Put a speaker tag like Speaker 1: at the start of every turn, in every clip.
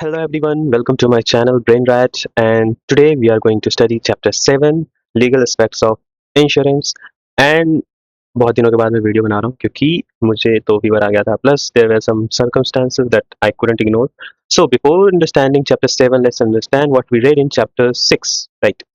Speaker 1: Hello everyone, welcome to my channel Brain Rat, and today we are going to study chapter 7 legal aspects of insurance. And बहुत दिनों के बाद मैं video बना रहा हूँ क्योंकि मुझे तो फीवर आ गया था, plus there were some circumstances that I couldn't ignore. So before understanding chapter 7, let's understand what we read in chapter 6, right?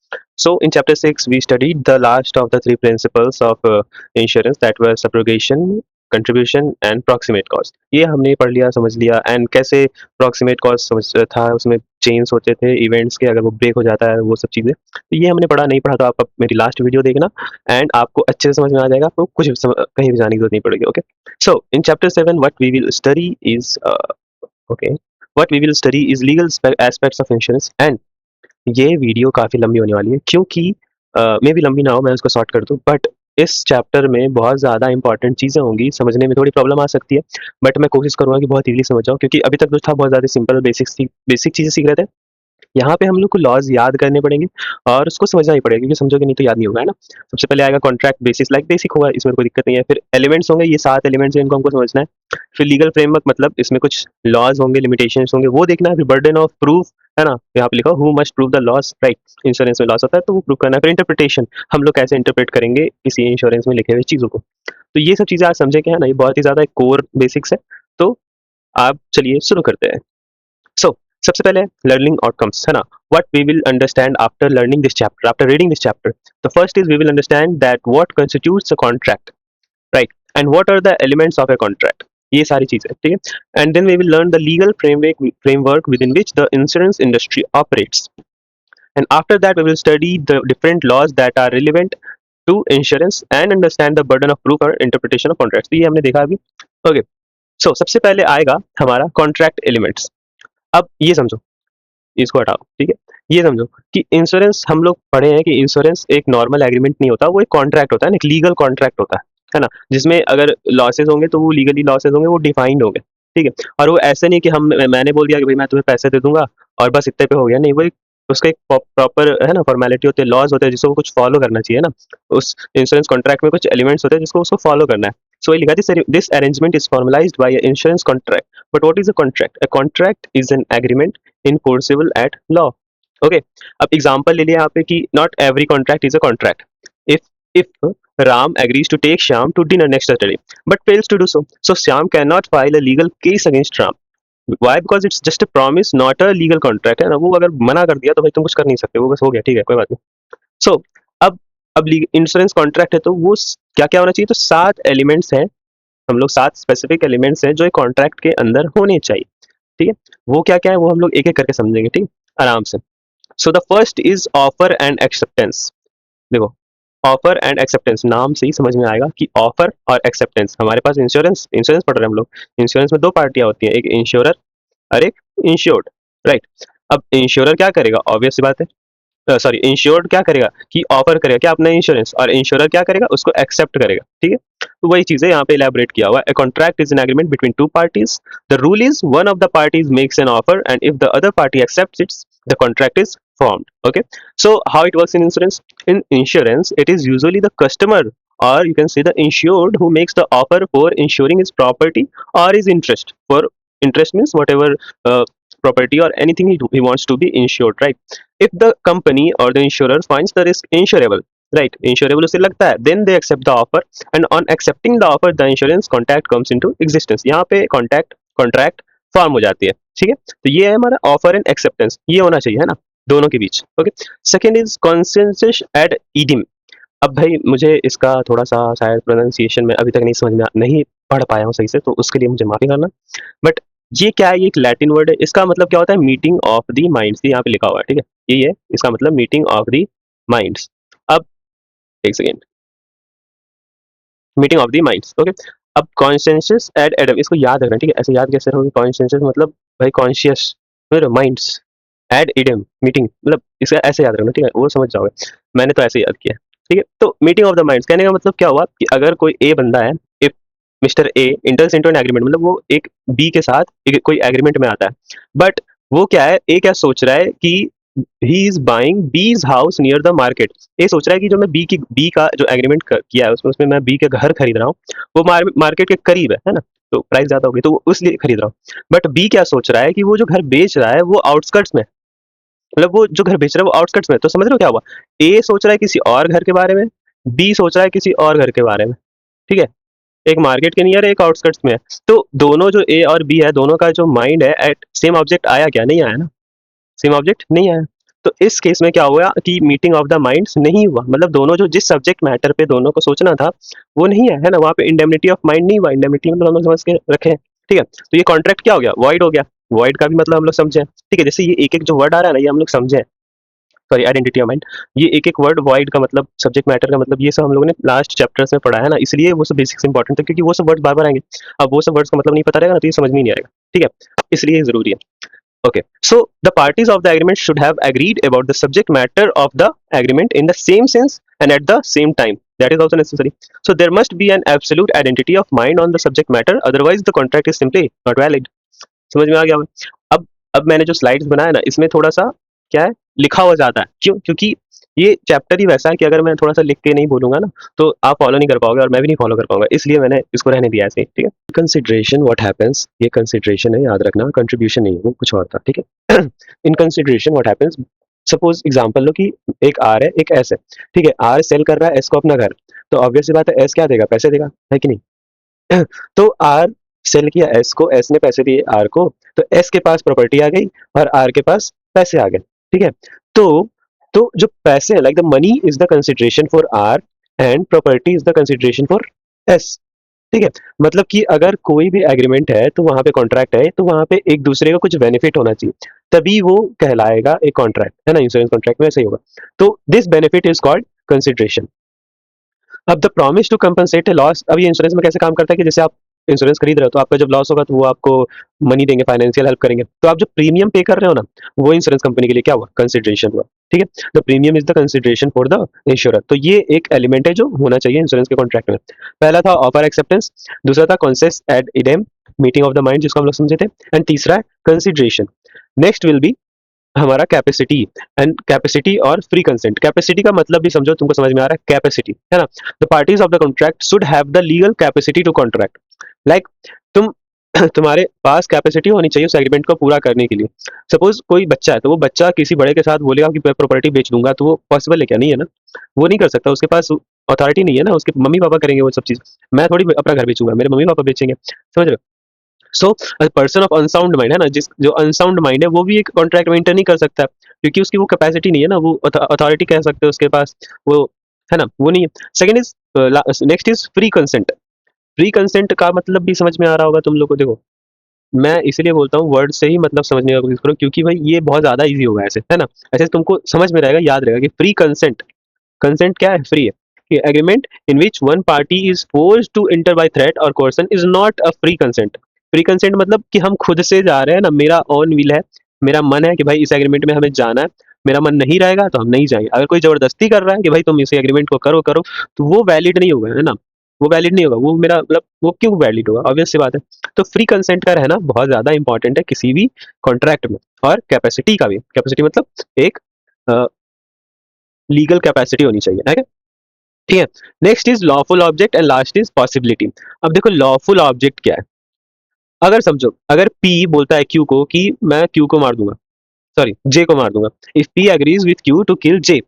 Speaker 1: So in chapter 6 we studied the last of the three principles of insurance, that were subrogation, contribution and proximate cost. ये हमने पढ़ लिया, समझ लिया. And कैसे proximate cost समझ था, उसमें चेंज होते थे इवेंट्स के, अगर वो ब्रेक हो जाता है वो सब चीज़ें, तो ये हमने पढ़ा. नहीं पढ़ा तो आप मेरी लास्ट वीडियो देखना एंड आपको अच्छे से समझ में आ जाएगा. आपको कुछ कहीं भी जाने की जरूरत नहीं पड़ेगी. Okay, so in chapter 7 what we will study is okay what we will study is legal aspects of insurance. And ये वीडियो काफ़ी लंबी होने वाली है क्योंकि मे भी लंबी ना हो, मैं उसको शॉर्ट कर दूँ, बट इस चैप्टर में बहुत ज़्यादा इंपॉर्टेंट चीज़ें होंगी, समझने में थोड़ी प्रॉब्लम आ सकती है, बट मैं कोशिश करूँगा कि बहुत ईज़िली समझ जाओ, क्योंकि अभी तक जो था बहुत ज़्यादा सिंपल बेसिक चीज़ें सीख रहे थे. यहाँ पे हम लोग को लॉज़ याद करने पड़ेंगे और उसको समझना ही पड़ेगा, क्योंकि समझोगे नहीं तो याद नहीं होगा, है ना? सबसे पहले आएगा कॉन्ट्रैक्ट बेसिस, लाइक बेसिक होगा, इसमें कोई दिक्कत नहीं है. फिर एलिमेंट्स होंगे, ये 7 एलिमेंट्स हैं, इनको हमको समझना है. फिर लीगल फ्रेमवर्क, मतलब इसमें कुछ लॉज़ होंगे, लिमिटेशंस होंगे, वो देखना है. फिर बर्डन ऑफ प्रूफ, है ना? यहाँ पे लिखा who must prove the loss, right? Insurance में लॉस होता है तो वो प्रूव करना है. फिर इंटरप्रिटेशन, हम लोग कैसे इंटरप्रेट करेंगे किसी इंश्योरेंस में लिखे हुए चीज़ों को. तो ये सब चीज़ें आज समझेंगे, है ना? ये बहुत ही ज़्यादा कोर बेसिक्स है. तो आप चलिए शुरू करते हैं. So, सबसे पहले learning outcomes, है ना? What we will understand after learning this chapter, after reading this chapter. The first is we will understand that what constitutes a contract, right? And what are the elements of a contract. ये सारी चीजें, ठीक है? And then we will learn the legal framework within which the insurance industry operates. And after that, we will study the different laws that are relevant to insurance and understand the burden of proof or interpretation of contracts. तो ये हमने देखा अभी. Okay. So, सबसे पहले आएगा हमारा contract elements. अब ये समझो, इसको हटाओ, ठीक है? ये समझो कि इंश्योरेंस, हम लोग पढ़े हैं कि इंश्योरेंस एक नॉर्मल एग्रीमेंट नहीं होता, वो एक कॉन्ट्रैक्ट होता है ना, एक लीगल कॉन्ट्रैक्ट होता है ना? जिसमें अगर लॉसेस होंगे तो वो लीगली लॉसेस होंगे, वो डिफाइंड होंगे, ठीक है? और वो ऐसे नहीं कि मैंने बोल दिया कि भाई मैं तुम्हें पैसे दे दूंगा और बस इतने पे हो गया. नहीं, वो एक उसका एक प्रॉपर, है ना, फॉर्मेलिटी होती है, लॉज होते हैं जिसको कुछ फॉलो करना चाहिए ना. उस इंश्योरेंस कॉन्ट्रैक्ट में कुछ एलिमेंट्स होते हैं जिसको उसको फॉलो करना है. सो ये लिखा, this arrangement is formalized by insurance contract. But what is a contract? A contract is an agreement enforceable at law. Okay, अब एग्जांपल ले लिया यहाँ पे कि not every contract is a contract. If Ram agrees to take Shyam to dinner next Saturday but fails to do so, so Shyam cannot file a legal case against Ram. Why? Because it's just a promise, not a legal contract, है ना? वो अगर मना कर दिया तो भाई तुम कुछ कर नहीं सकते, वो बस हो गया, ठीक है, कोई बात नहीं. सो अब इंश्योरेंस कॉन्ट्रैक्ट है तो वो क्या क्या होना चाहिए? तो 7 एलिमेंट्स हैं, हम लोग 7 स्पेसिफिक एलिमेंट्स हैं जो एक कॉन्ट्रैक्ट के अंदर होने चाहिए, ठीक है? वो क्या क्या है वो हम लोग एक एक करके समझेंगे, ठीक, आराम से. So the first is offer and acceptance. देखो, ऑफर एंड एक्सेप्टेंस नाम से ही समझ में आएगा कि ऑफर और एक्सेप्टेंस. हमारे पास इंश्योरेंस इंश्योरेंस पढ़ रहे हैं हम लोग. इंश्योरेंस में 2 पार्टियां होती हैं, एक इंश्योरर और एक इंश्योर्ड, राइट? अब इंश्योरर क्या करेगा? ऑब्वियस सी बात है, सॉरी, इंश्योर्ड क्या करेगा कि ऑफर करेगा क्या अपना इंश्योरेंस, और इंश्योरर क्या करेगा? उसको एक्सेप्ट करेगा, ठीक है? तो वही चीज़ है यहाँ पे इलैबोरेट किया हुआ है. A contract is an agreement between two parties. The rule is one of the parties makes an offer and if the other party accepts it, the contract is formed. Okay. So how it works in insurance? In insurance, it is usually the customer, or you can say the insured, who makes the offer for insuring his property or his interest. For interest means whatever property or anything he wants to be insured, right? If the company or the insurer finds the risk insurable, right, insurable उसे लगता है, then they accept the offer and on accepting the offer the insurance contract comes into existence. यहाँ पे contract form हो जाती है, ठीक है? तो ये है हमारा ऑफर एंड एक्सेप्टेंस, ये होना चाहिए, है ना, दोनों के बीच. Okay. Second is consensus ad idem. अब भाई मुझे इसका थोड़ा सा शायद प्रोनाउंसिएशन में अभी तक नहीं समझ में नहीं पढ़ पाया हूँ सही से, तो उसके लिए मुझे माफी करना. बट ये क्या है? ये एक लैटिन वर्ड है, इसका मतलब क्या होता है? Meeting of the minds. यहाँ पे लिखा हुआ है, ठीक है? यही है इसका मतलब, मीटिंग ऑफ द माइंड्स. अब एक second, meeting of the minds. Okay. अब कॉन्सेंसस एड एडम, इसको याद रखना, ठीक है? ऐसे याद कैसे रहोगे? कॉन्सेंसस मतलब भाई कॉन्शियस, फिर माइंड्स, एड इडम मीटिंग, मतलब इसका ऐसे याद रखना, ठीक है? वो समझ जाओगे, मैंने तो ऐसे याद किया, ठीक है? तो मीटिंग ऑफ द माइंड्स कहने का मतलब क्या हुआ कि अगर कोई ए बंदा है, if mister A इंटर्स into an agreement, मतलब वो एक बी के साथ एक कोई एग्रीमेंट में आता है, बट वो क्या है, ए क्या सोच रहा है कि ही इज बाइंग बीज हाउस नियर द मार्केट। ये सोच रहा है कि जो मैं बी का जो एग्रीमेंट किया है उसमें उसमें मैं बी के घर खरीद रहा हूँ, वो मार्केट के करीब है ना, तो प्राइस ज्यादा होगी तो वो उसलिए खरीद रहा हूँ। बट बी क्या सोच रहा है कि वो जो घर बेच रहा है वो आउटस्कर्ट्स में, मतलब वो जो घर बेच रहा है वो आउटस्कर्ट्स में। तो समझ रहे हो क्या हुआ, ए सोच रहा है किसी और घर के बारे में, बी सोच रहा है किसी और घर के बारे में। ठीक है, एक मार्केट के नियर है, एक आउटस्कर्ट्स में है। तो दोनों जो ए और बी है दोनों का जो माइंड है एट सेम ऑब्जेक्ट आया क्या, नहीं आया ना, सेम ऑब्जेक्ट नहीं आया। तो इस केस में क्या हुआ कि मीटिंग ऑफ द माइंड्स नहीं हुआ, मतलब दोनों जो जिस सब्जेक्ट मैटर पे दोनों को सोचना था वो नहीं है, है ना, वहाँ पे इंडेमनिटी ऑफ माइंड नहीं हुआ। इंडेमनिटी मतलब हम लोग समझ के रखे हैं। ठीक है, तो ये कॉन्ट्रैक्ट क्या हो गया, वॉइड हो गया। वॉइड का भी मतलब हम लोग समझे हैं। ठीक है, जैसे ये एक एक जो वर्ड आ रहा है ना ये हम लोग समझे हैं, सॉरी आइडेंटिटी ऑफ माइंड, ये एक एक वर्ड वॉइड का मतलब, सब्जेक्ट मैटर का मतलब, ये सब हम लोगों ने लास्ट चैप्टर्स में पढ़ा है ना, इसलिए वो सब बेसिक्स इंपॉर्टेंट है, क्योंकि वो सब वर्ड्स बार बार आएंगे। अब वो सब वर्ड्स का मतलब नहीं पता रहेगा ना तो ये समझ में ही नहीं आएगा। ठीक है, इसलिए ये जरूरी है। Okay, so the parties of the agreement should have agreed about the subject matter of the agreement in the same sense and at the same time. That is also necessary. So there must be an absolute identity of mind on the subject matter, otherwise the contract is simply not valid. समझ में आ गया होगा? अब मैंने जो slides बनाया ना इसमें थोड़ा सा क्या है, लिखा हुआ ज्यादा है। क्यों? क्योंकि ये चैप्टर ही वैसा है कि अगर मैं थोड़ा सा लिख के नहीं बोलूंगा ना तो आप फॉलो नहीं कर पाओगे और मैं भी नहीं फॉलो कर पाऊंगा, इसलिए मैंने इसको रहने दिया ऐसे ही। ठीक है, कंसिडरेशन व्हाट हैपेंस, ये कंसिडरेशन है याद रखना, कंट्रीब्यूशन नहीं है, वो कुछ और था। ठीक है, in consideration what happens, suppose example लो कि एक आर है एक एस है। ठीक है, आर सेल कर रहा है एस को अपना घर, तो ऑब्वियस सी बात है एस क्या देगा, पैसे देगा, है कि नहीं? तो आर सेल किया एस को, एस ने पैसे दिए आर को, तो एस के पास प्रॉपर्टी आ गई और आर के पास पैसे आ गए। ठीक है, तो जो पैसे हैं, like the money is the consideration for R and property is the consideration for S. ठीक है, मतलब कि अगर कोई भी एग्रीमेंट है तो वहां पे कॉन्ट्रैक्ट है तो वहां पे एक दूसरे का कुछ बेनिफिट होना चाहिए, तभी वो कहलाएगा एक कॉन्ट्रैक्ट, है ना, इंश्योरेंस कॉन्ट्रैक्ट में ऐसे ही होगा। तो this benefit is called consideration. अब the promise to compensate a loss, अब ये इंश्योरेंस में कैसे काम करता है कि जैसे आप इंश्योरेंस खरीद रहे हो तो आपका जब लॉस होगा तो वो आपको मनी देंगे, फाइनेंशियल हेल्प करेंगे, तो आप जो प्रीमियम पे कर रहे हो ना वो इंश्योरेंस कंपनी के लिए क्या हुआ, कंसिडरेशन हुआ। ठीक है, the premium is the consideration for the insurer. तो ये एक एलिमेंट है जो होना चाहिए इंश्योरेंस के कॉन्ट्रैक्ट में। पहला था ऑफर एक्सेप्टेंस, दूसरा था consensus ad idem, meeting of the mind जिसको हम लोग समझे थे, एंड तीसरा है कंसिडरेशन। नेक्स्ट विल बी हमारा कैपेसिटी, एंड कैपेसिटी और फ्री कंसेंट। कैपेसिटी का मतलब भी समझो, तुमको समझ में आ रहा है, कैपेसिटी है ना, the parties of the contract should have the legal capacity to contract, like तुम तुम्हारे पास कैपेसिटी होनी चाहिए उस एग्रीमेंट को पूरा करने के लिए। सपोज कोई बच्चा है तो वो बच्चा किसी बड़े के साथ बोलेगा कि मैं प्रॉपर्टी बेच दूंगा, तो वो पॉसिबल है क्या, नहीं है ना, वो नहीं कर सकता, उसके पास अथॉरिटी नहीं है ना, उसके मम्मी पापा करेंगे वो सब चीज। मैं थोड़ी अपना घर बेचूंगा, मेरे मम्मी पापा बेचेंगे, समझ रहे हो? So person of unsound mind है ना, जिस जो अनसाउंड माइंड है वो भी एक कॉन्ट्रैक्ट में इंटर नहीं कर सकता, क्योंकि उसकी वो कैपेसिटी नहीं है ना, वो अथॉरिटी कह सकते हो उसके पास, वो है ना, वो नहीं है। Second is, next is free consent. Free consent का मतलब भी समझ में आ रहा होगा तुम लोग को। देखो मैं इसीलिए बोलता हूँ वर्ड से ही मतलब समझने का कोशिश करो, क्योंकि भाई ये बहुत ज्यादा इजी होगा ऐसे, है ना, ऐसे तुमको समझ में रहेगा, याद रहेगा कि फ्री कंसेंट, कंसेंट क्या है, फ्री है कि agreement in which one party is forced to enter by threat और coercion is not a free consent. Free consent मतलब कि हम खुद से जा रहे हैं ना, मेरा ऑन विल है, मेरा मन है कि भाई इस एग्रीमेंट में हमें जाना है, मेरा मन नहीं रहेगा तो हम नहीं जाएंगे। अगर कोई जबरदस्ती कर रहा है कि भाई तुम इस एग्रीमेंट को करो करो, तो वो वैलिड नहीं होगा, है ना, वो वैलिड नहीं होगा, वो मेरा मतलब वो क्यों वैलिड होगा, ऑब्वियस सी बात है। तो फ्री कंसेंट का रहना बहुत ज्यादा इंपॉर्टेंट है किसी भी कॉन्ट्रैक्ट में। और कैपेसिटी का भी, कैपेसिटी मतलब एक लीगल कैपेसिटी होनी चाहिए, है क्या? ठीक है, next is lawful object and last is possibility. अब देखो लॉफुल ऑब्जेक्ट क्या है, अगर समझो अगर पी बोलता है क्यू को कि मैं क्यू को मार दूंगा, सॉरी जे को मार दूंगा, if P agrees with Q to kill J,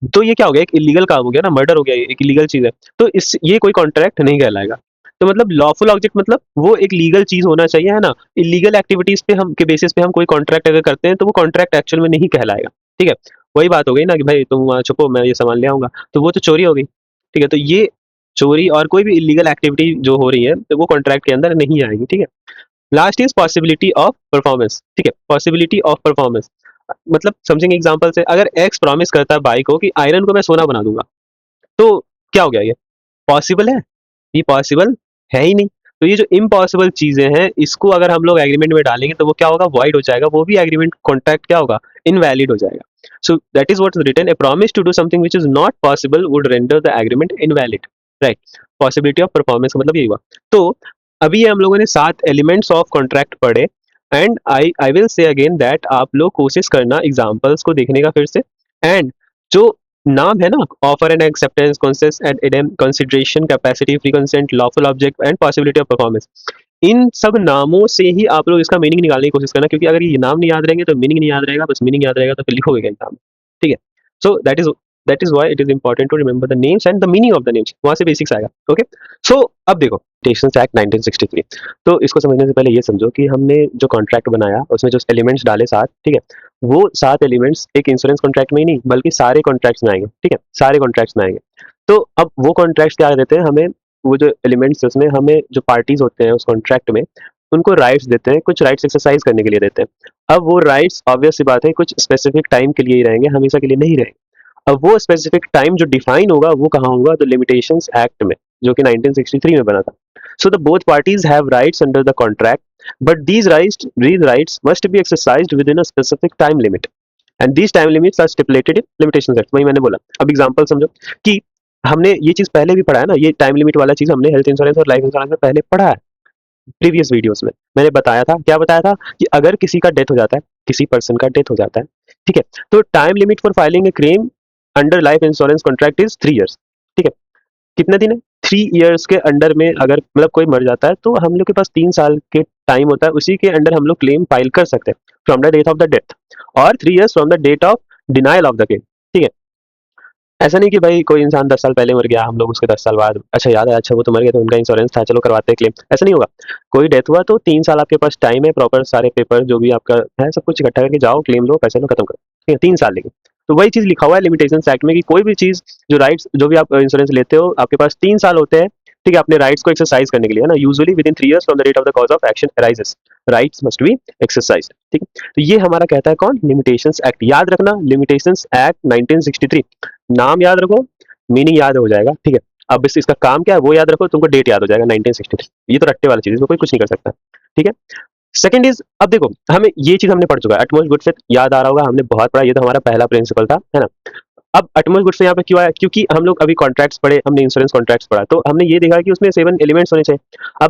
Speaker 1: तो ये क्या हो गया, एक इलीगल काम हो गया ना, मर्डर हो गया, एक इलीगल चीज है, तो इस ये कोई कॉन्ट्रैक्ट नहीं कहलाएगा। तो मतलब लॉफुल ऑब्जेक्ट मतलब वो एक लीगल चीज होना चाहिए, है ना, इलीगल एक्टिविटीज पे हम के बेसिस पे हम कोई कॉन्ट्रैक्ट अगर करते हैं तो वो कॉन्ट्रैक्ट एक्चुअल में नहीं कहलाएगा। ठीक है, वही बात हो गई ना कि भाई तुम वहाँ छुपो मैं ये सामान ले आऊंगा, तो वो तो चोरी हो गई। ठीक है, तो ये चोरी और कोई भी इलीगल एक्टिविटी जो हो रही है तो वो कॉन्ट्रैक्ट के अंदर नहीं आएगी। ठीक है, last is possibility of performance. ठीक है, पॉसिबिलिटी ऑफ परफॉर्मेंस मतलब समझिंग एग्जांपल से, अगर एक्स प्रॉमिस करता है बाई को कि आयरन को मैं सोना बना दूंगा, तो क्या हो गया, ये पॉसिबल है, ये पॉसिबल है ही नहीं। तो ये जो इम्पॉसिबल चीजें हैं इसको अगर हम लोग एग्रीमेंट में डालेंगे तो वो क्या होगा, वॉइड हो जाएगा, वो भी एग्रीमेंट कॉन्ट्रैक्ट क्या होगा, इनवैलिड हो जाएगा। So that is what is written, a promise to do something which is not possible would render the agreement invalid, right. Possibility of performance का मतलब ये हुआ। तो अभी हम लोगों ने 7 एलिमेंट्स ऑफ कॉन्ट्रैक्ट पढ़े, and I will say again that आप लोग कोशिश करना एग्जाम्पल्स को देखने का फिर से, एंड जो नाम है ना, offer and acceptance, consensus ad idem, consideration, capacity, free consent, lawful object and possibility of performance, इन सब नामों से ही आप लोग इसका मीनिंग निकालने की कोशिश करना, क्योंकि अगर ये नाम नहीं याद रहेंगे तो मीनिंग नहीं याद रहेगा, बस मीनिंग याद रहेगा तो फिर लिखोगे क्या एग्जाम में, ठीक है। So that is why it is important to remember the names and the meaning of the names, वहां से बेसिक्स आएगा, ओके। सो अब देखो टेशंस एक्ट 1963, तो इसको समझने से पहले ये समझो कि हमने जो कॉन्ट्रैक्ट बनाया उसमें जो एलिमेंट्स डाले सात, ठीक है, वो सात एलिमेंट्स एक इंश्योरेंस कॉन्ट्रैक्ट में ही नहीं बल्कि सारे कॉन्ट्रैक्ट्स में आएंगे, ठीक है, सारे कॉन्ट्रैक्ट्स में आएंगे। तो अब वो कॉन्ट्रैक्ट्स क्या देते हैं हमें, वो जो एलिमेंट्स उसमें हमें जो पार्टीज होते हैं उस कॉन्ट्रैक्ट में, उनको राइट्स देते हैं, कुछ राइट्स एक्सरसाइज करने के लिए देते हैं। अब वो राइट्स ऑब्वियस सी बात है कुछ स्पेसिफिक टाइम के लिए ही रहेंगे, हमेशा के लिए नहीं रहेंगे। अब वो स्पेसिफिक टाइम जो डिफाइन होगा वो कहाँ होगा, तो लिमिटेशंस एक्ट में, जो कि 1963 में बना था। So the both parties have rights under the contract, but these rights must be exercised within a specific time limit, and these time limits are stipulated in limitations act। वही मैंने बोला। अब एग्जांपल समझो कि हमने ये चीज पहले भी पढ़ा है ना, ये टाइम लिमिट वाला चीज हमने हेल्थ इंश्योरेंस और लाइफ इंश्योरेंस में पहले पढ़ा है। प्रीवियस वीडियोस में मैंने बताया था, क्या बताया था कि अगर किसी का डेथ हो जाता है, किसी पर्सन का डेथ हो जाता है, ठीक है, तो time limit for filing A claim under life insurance contract is 3 years, ठीक है। कितने दिन है, 3 इयर्स के अंडर में अगर मतलब कोई मर जाता है तो हम लोग के पास 3 साल के टाइम होता है, उसी के अंडर हम लोग क्लेम फाइल कर सकते हैं from the date of the death, और 3 years from the date of denial of the claim, ठीक है। ऐसा नहीं कि भाई कोई इंसान 10 साल पहले मर गया, हम लोग उसके 10 साल बाद अच्छा याद है, अच्छा वो तो मर गया तो उनका इंश्योरेंस था, चलो करवाते हैं क्लेम, ऐसा नहीं होगा। कोई डेथ हुआ तो 3 साल आपके पास टाइम है, प्रॉपर सारे पेपर जो भी आपका है सब कुछ इकट्ठा करके जाओ, क्लेम लो, पैसे लो, खत्म करो, ठीक है, 3 साल लेंगे। तो वही चीज लिखा हुआ है लिमिटेशन एक्ट में कि कोई भी चीज जो राइट्स जो भी आप इंश्योरेंस लेते हो आपके पास 3 साल होते हैं, ठीक है, अपने राइट्स को एक्सरसाइज करने के लिए, है ना, usually within 3 years from the date of the cause of action arises, rights must be exercise, ठीक है। तो ये हमारा कहता है कौन, लिमिटेशंस एक्ट, याद रखना लिमिटेशंस एक्ट 1963, नाम याद रखो, मीनिंग याद हो जाएगा, ठीक है। अब इसका काम क्या है वो याद रखो, तुमको डेट याद हो जाएगा 1963, ये तो रट्टे वाली चीज है, इसमें कोई कुछ नहीं कर सकता, ठीक है। सेकंड इज, अब देखो हमें ये चीज हमने पढ़ चुका है, अटमोस्ट गुड फेथ याद आ रहा होगा, हमने बहुत पढ़ा, ये तो हमारा पहला प्रिंसिपल था, है ना। अब अटमोस्ट गुड फेथ यहाँ पे क्यों आया, क्योंकि हम लोग अभी कॉन्ट्रैक्ट्स पढ़े, हमने इंश्योरेंस कॉन्ट्रैक्ट्स पढ़ा, तो हमने ये देखा कि उसमें 7 एलिमेंट्स होने चाहिए।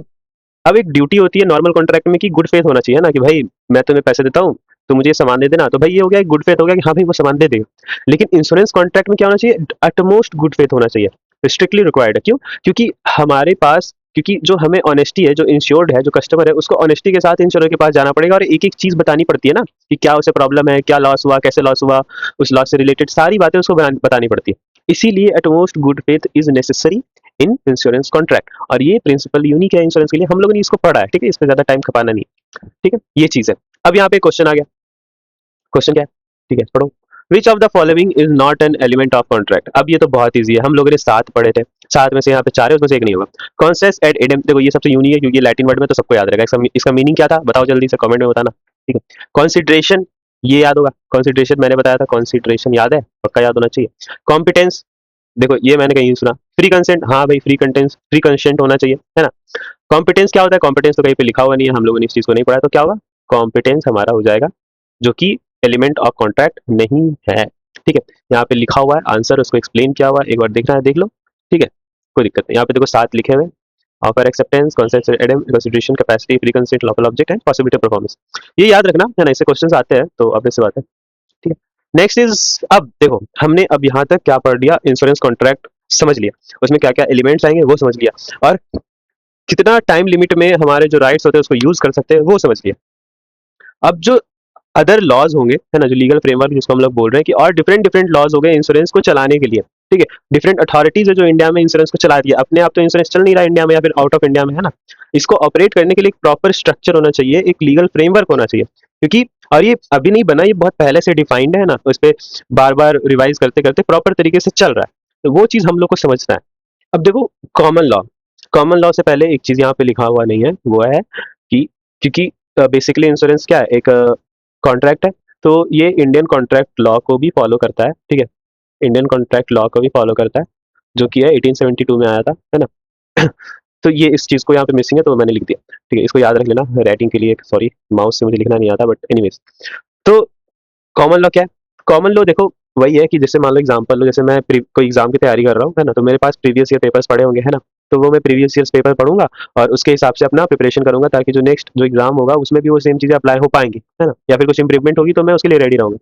Speaker 1: अब एक ड्यूटी होती है नॉर्मल कॉन्ट्रैक्ट में कि गुड फेथ होना चाहिए ना, कि भाई मैं तुम्हें पैसे देता हूँ तो मुझे सामान दे देना, तो भाई ये हो गया गुड फेथ हो गया कि हाँ भाई वो सामान दे देगा। लेकिन इंश्योरेंस कॉन्ट्रैक्ट में क्या होना चाहिए, अटमोस्ट गुड फेथ होना चाहिए, स्ट्रिक्टली रिक्वायर्ड है। क्यों, क्योंकि हमारे पास, क्योंकि जो हमें ऑनेस्टी है, जो इंश्योर्ड है, जो कस्टमर है, उसको ऑनेस्टी के साथ इंश्योर के पास जाना पड़ेगा और एक एक चीज बतानी पड़ती है ना, कि क्या उसे प्रॉब्लम है, क्या लॉस हुआ, कैसे लॉस हुआ, उस लॉस से रिलेटेड सारी बातें उसको बतानी पड़ती है। इसीलिए utmost good faith is necessary in insurance contract, और ये प्रिंसिपल यूनिक है इंश्योरेंस के लिए, हम लोगों ने इसको पढ़ा है, ठीक है, इस पे ज्यादा टाइम खपाना नहीं, ठीक है, ये चीज है। अब यहाँ पे क्वेश्चन आ गया, क्वेश्चन क्या है, ठीक है पढ़ो, विच of the following is not an element of contract. अब ये तो बहुत ईजी है, हम लोगों ने 7 पढ़े थे, 7 में से यहाँ पे 4 है, उसमें से एक नहीं होगा। कॉन्सेस एड एडम, देखो ये सबसे यूनिक है क्योंकि लैटिन वर्ड में तो सबको याद रहेगा, इसका मीनिंग क्या था बताओ जल्दी से कमेंट में बताना, ठीक है। कॉन्सिडरेशन, ये याद होगा, कॉन्सिडरेशन मैंने बताया था, कॉन्सिडरेशन याद है, पक्का याद होना चाहिए। कॉम्पिटेंस, देखो ये मैंने कहीं सुना। फ्री कंसेंट, हाँ भाई फ्री कंसेंट होना चाहिए, है ना। कॉम्पिटेंस क्या होता है, कॉम्पिटेंस तो कहीं पे लिखा हुआ नहीं है, हम लोगों ने इस चीज को नहीं पढ़ा, तो क्या होगा, कॉम्पिटेंस हमारा हो जाएगा जो कि एलिमेंट ऑफ कॉन्ट्रैक्ट नहीं है, ठीक है। यहाँ पे लिखा हुआ है आंसर, उसको एक्सप्लेन किया हुआ है, एक बार देखना है देख लो, ठीक है, कोई दिक्कत नहीं। यहाँ पे देखो 7 लिखे हुए, offer acceptance, concept Adam, consideration, capacity, free consent, local object and possibility of performance, ये याद रखना है ना, इससे क्वेश्चंस आते हैं तो अब से बात है, ठीक है। नेक्स्ट इज, अब देखो हमने अब यहाँ तक क्या पढ़ लिया, इंश्योरेंस कॉन्ट्रैक्ट समझ लिया, उसमें क्या क्या एलिमेंट्स आएंगे वो समझ लिया, और कितना टाइम लिमिट में हमारे जो राइट्स होते हैं उसको यूज कर सकते हैं वो समझ लिया। अब जो अदर लॉज होंगे, है ना, जो लीगल फ्रेमवर्क जिसको हम लोग बोल रहे हैं कि और डिफरेंट डिफरेंट लॉज हो गए इंश्योरेंस को चलाने के लिए, ठीक है। डिफरेंट अथॉरिटीज है जो इंडिया में इंश्योरेंस को चला रही है, अपने आप तो इंश्योरेंस चल नहीं रहा इंडिया में या फिर आउट ऑफ इंडिया में, है ना। इसको ऑपरेट करने के लिए एक प्रॉपर स्ट्रक्चर होना चाहिए, एक लीगल फ्रेमवर्क होना चाहिए, क्योंकि और ये अभी नहीं बना, ये बहुत पहले से डिफाइंड है ना, उस पर बार बार रिवाइज करते करते प्रॉपर तरीके से चल रहा है, तो वो चीज हम लोग को समझना है। अब देखो कॉमन लॉ, कॉमन लॉ से पहले एक चीज यहाँ पे लिखा हुआ नहीं है, वो है कि क्योंकि बेसिकली इंश्योरेंस क्या है, एक कॉन्ट्रैक्ट है, तो ये इंडियन कॉन्ट्रैक्ट लॉ को भी फॉलो करता है, ठीक है, इंडियन कॉन्ट्रैक्ट लॉ को भी फॉलो करता है, जो कि है 1872 में आया था, है ना। तो ये इस चीज को यहाँ पे मिसिंग है तो मैंने लिख दिया, ठीक है, इसको याद रख लेना राइटिंग के लिए, सॉरी माउस से मुझे लिखना नहीं आता, बट एनीवेज। तो कॉमन लॉ क्या है, कॉमन लॉ देखो वही है कि जैसे मान लो एग्जांपल लो, जैसे मैं कोई एग्जाम की तैयारी कर रहा हूँ, है ना, तो मेरे पास प्रीवियस ईयर पेपर्स पड़े होंगे, है ना, तो वो मैं प्रीवियस ईयर्स पेपर पढ़ूंगा और उसके हिसाब से अपना प्रिपरेशन करूंगा, ताकि जो नेक्स्ट जो एग्जाम होगा उसमें भी वो सेम चीजें अप्लाई हो पाएंगी, है ना, या फिर कुछ इंप्रूवमेंट होगी तो मैं उसके लिए रेडी रहूंगा।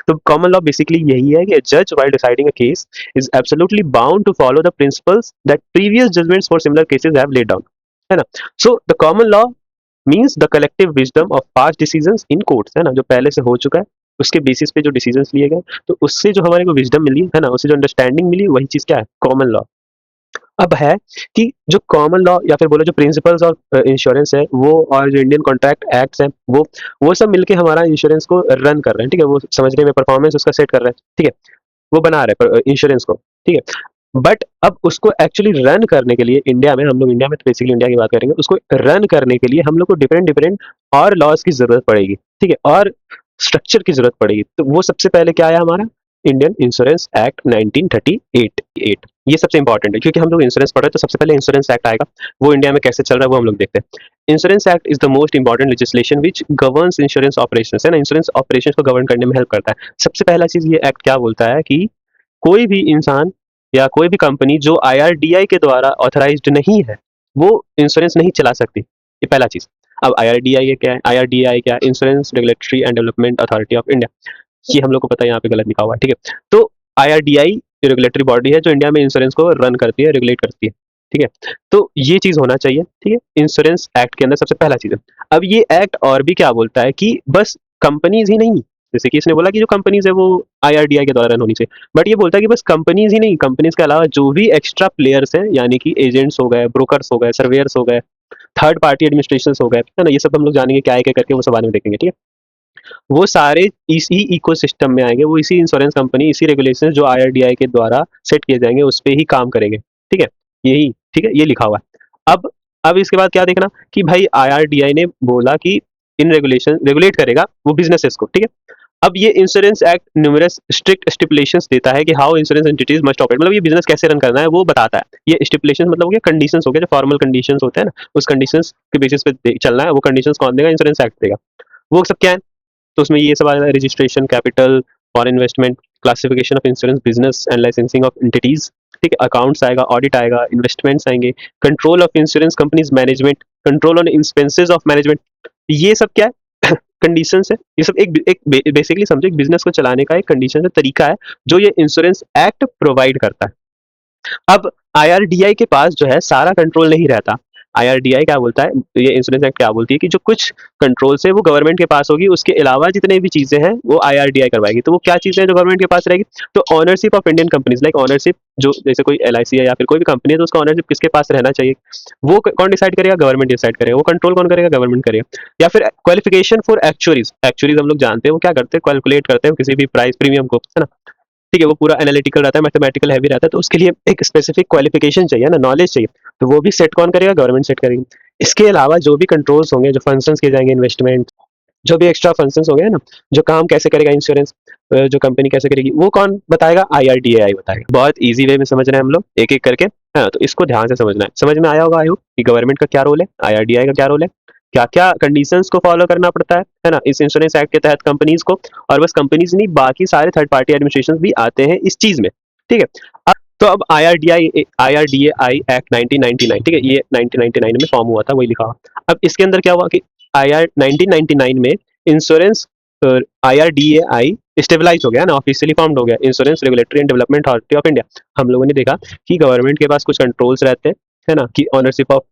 Speaker 1: तो कॉमन लॉ बेसिकली यही है कि जज while deciding a case is absolutely bound to follow the principles that previous judgments for similar cases have laid down, है ना। So the common law means the collective wisdom of past decisions in courts, है ना, जो पहले से हो चुका है उसके बेसिस पे जो डिसीजंस लिए गए, तो उससे जो हमारे को विजडम मिली है ना, उससे जो अंडरस्टैंडिंग मिली, वही चीज क्या है, कॉमन लॉ। अब है कि जो कॉमन लॉ या फिर बोलो जो प्रिंसिपल्स ऑफ इंश्योरेंस है वो, और जो इंडियन कॉन्ट्रैक्ट एक्ट्स हैं वो सब मिलके हमारा इंश्योरेंस को रन कर रहे हैं, ठीक है, वो समझने में परफॉर्मेंस उसका सेट कर रहे हैं, ठीक है, वो बना रहे हैं इंश्योरेंस को, ठीक है। बट अब उसको एक्चुअली रन करने के लिए इंडिया में, हम लोग इंडिया में तो बेसिकली इंडिया की बात करेंगे, उसको रन करने के लिए हम लोग को डिफरेंट डिफरेंट और लॉज की जरूरत पड़ेगी, ठीक है, और स्ट्रक्चर की जरूरत पड़ेगी। तो वो सबसे पहले क्या आया हमारा, इंडियन इंश्योरेंस एक्ट 1938। ये सबसे इंपॉर्टेंट है, क्योंकि हम लोग इंश्योरेंस पढ़ रहे हैं तो सबसे पहले इंश्योरेंस एक्ट आएगा, वो इंडिया में कैसे चल रहा है वो हम लोग देखते हैं। Insurance act is the most important legislation which governs insurance operations, है ना, इंश्योरेंस ऑपरेशंस को गवर्न करने में हेल्प करता है। सबसे पहला चीज ये एक्ट क्या बोलता है कि कोई भी इंसान या कोई भी कंपनी जो आईआरडीआई के द्वारा ऑथराइज्ड नहीं है, वो इंश्योरेंस नहीं चला सकती, ये पहला चीज। अब आईआरडीआई क्या है, आईआरडीआई क्या है, insurance regulatory and development authority of India, ये हम लोग को पता है, यहाँ पे गलत लिखा हुआ है, ठीक है। तो आईआरडीआई रेगुलेटरी बॉडी है जो इंडिया में इंश्योरेंस को रन करती है, रेगुलेट करती है, ठीक है। तो ये चीज होना चाहिए, ठीक है, इंश्योरेंस एक्ट के अंदर सबसे पहला चीज है। अब ये एक्ट और भी क्या बोलता है कि बस कंपनीज ही नहीं, जैसे कि इसने बोला कि जो कंपनीज है वो आईआरडीआई के द्वारा रन होनी चाहिए, बट ये बोलता है कि बस कंपनीज ही नहीं, कंपनीज के अलावा जो भी एक्स्ट्रा प्लेयर्स हैं, यानी कि एजेंट्स हो गए, ब्रोकर्स हो गए, सर्वेयर्स हो गए, थर्ड पार्टी एडमिनिस्ट्रेशन हो गए, है ना, ये सब हम लोग जानेंगे क्या है, क्या करके वो सब बाद में देखेंगे, ठीक है। वो सारे इसी इकोसिस्टम में आएंगे, वो इसी इंश्योरेंस कंपनी, इसी रेगुलेशन जो आईआरडीआई के द्वारा सेट किए जाएंगे उस पर ही काम करेंगे, ठीक है, यही, ठीक है, ये लिखा हुआ है। अब इसके बाद क्या देखना कि भाई आईआरडीआई ने बोला कि इन रेगुलेशन रेगुलेट करेगा वो बिजनेसेस को, ठीक है। अब ये इंश्योरेंस एक्ट न्यूमरस स्ट्रिक्ट स्टिपुलेशंस देता है कि how insurance entities must operate, मतलब ये बिजनेस कैसे रन करना है वो बताता है। ये स्टिपुलेशंस मतलब हो गया कंडीशंस हो गया, जो फॉर्मल कंडीशंस होते हैं ना, उस कंडीशंस के बेसिस पे चलना है, वो कंडीशंस कौन देगा, इंश्योरेंस एक्ट देगा। वो सब क्या है, तो उसमें ये सब आ जाता है, registration, capital, foreign investment, classification of insurance business and licensing of entities, ठीक है, अकाउंट्स आएगा, ऑडिट आएगा, इन्वेस्टमेंट्स आएंगे, control of insurance companies management, control on expenses of management, ये सब क्या है कंडीशन है। ये सब एक बेसिकली समझो एक बिजनेस को चलाने का एक कंडीशन है, तरीका है जो ये इंश्योरेंस एक्ट प्रोवाइड करता है। अब आईआरडीआई के पास जो है सारा कंट्रोल नहीं रहता। आईआरडीआई क्या बोलता है, ये इंश्योरेंस एक्ट क्या बोलती है कि जो कुछ कंट्रोल से वो गवर्नमेंट के पास होगी, उसके अलावा जितने भी चीजें हैं वो आईआरडीआई करवाएगी। तो वो क्या चीजें हैं जो गवर्नमेंट के पास रहेगी, तो ownership of Indian companies, like ownership, जो जैसे कोई एलआईसी है या फिर कोई भी कंपनी है तो उसका ऑनरशिप किसके पास रहना चाहिए, वो कौन डिसाइड करेगा, गवर्नमेंट डिसाइड करेगा। वो कंट्रोल कौन करेगा, गवर्नमेंट करेगा। या फिर क्वालिफिकेशन फॉर एक्चुअरीज, एक्चुअरीज हम लोग जानते हैं वो क्या करते हैं, कैलकुलेट करते हैं किसी भी प्राइस प्रीमियम को, है ना, ठीक है, वो पूरा एनालिटिकल रहता है, मैथमेटिकल हैवी रहता है, तो उसके लिए एक स्पेसिफिक क्वालिफिकेशन चाहिए ना, नॉलेज चाहिए, तो वो भी सेट कौन करेगा, गवर्नमेंट सेट करेगी। इसके अलावा जो भी कंट्रोल्स होंगे, जो फंक्शंस किए जाएंगे, इन्वेस्टमेंट, जो भी एक्स्ट्रा फंक्शंस होंगे ना, जो काम कैसे करेगा इंश्योरेंस, जो कंपनी कैसे करेगी, वो कौन बताएगा, आईआरडीएआई बताएगा। बहुत इजी वे में समझ रहे हैं हम लोग एक एक करके, हाँ, तो इसको ध्यान से समझना है। समझ में आया होगा आई होप कि गवर्नमेंट का क्या रोल है, आईआरडीएआई का क्या रोल है, क्या क्या कंडीशंस को फॉलो करना पड़ता है ना, इस इंश्योरेंस एक्ट के तहत कंपनीज को। और बस कंपनीज नहीं, बाकी सारे थर्ड पार्टी एडमिनिस्ट्रेशन भी आते हैं इस चीज में, ठीक है। तो अब आईआरडीएआई एक्ट 1999, ठीक है, ये 1999 में फॉर्म हुआ था, वही लिखा हुआ। अब इसके अंदर क्या हुआ कि 1999 में इंश्योरेंस आईआरडीएआई स्टेबलाइज हो गया ना, ऑफिशियली फॉर्म्ड हो गया, insurance regulatory and development authority of India. हम लोगों ने देखा कि गवर्नमेंट के पास कुछ कंट्रोल्स रहते हैं, है ना, कि ऑनरशिप ऑफ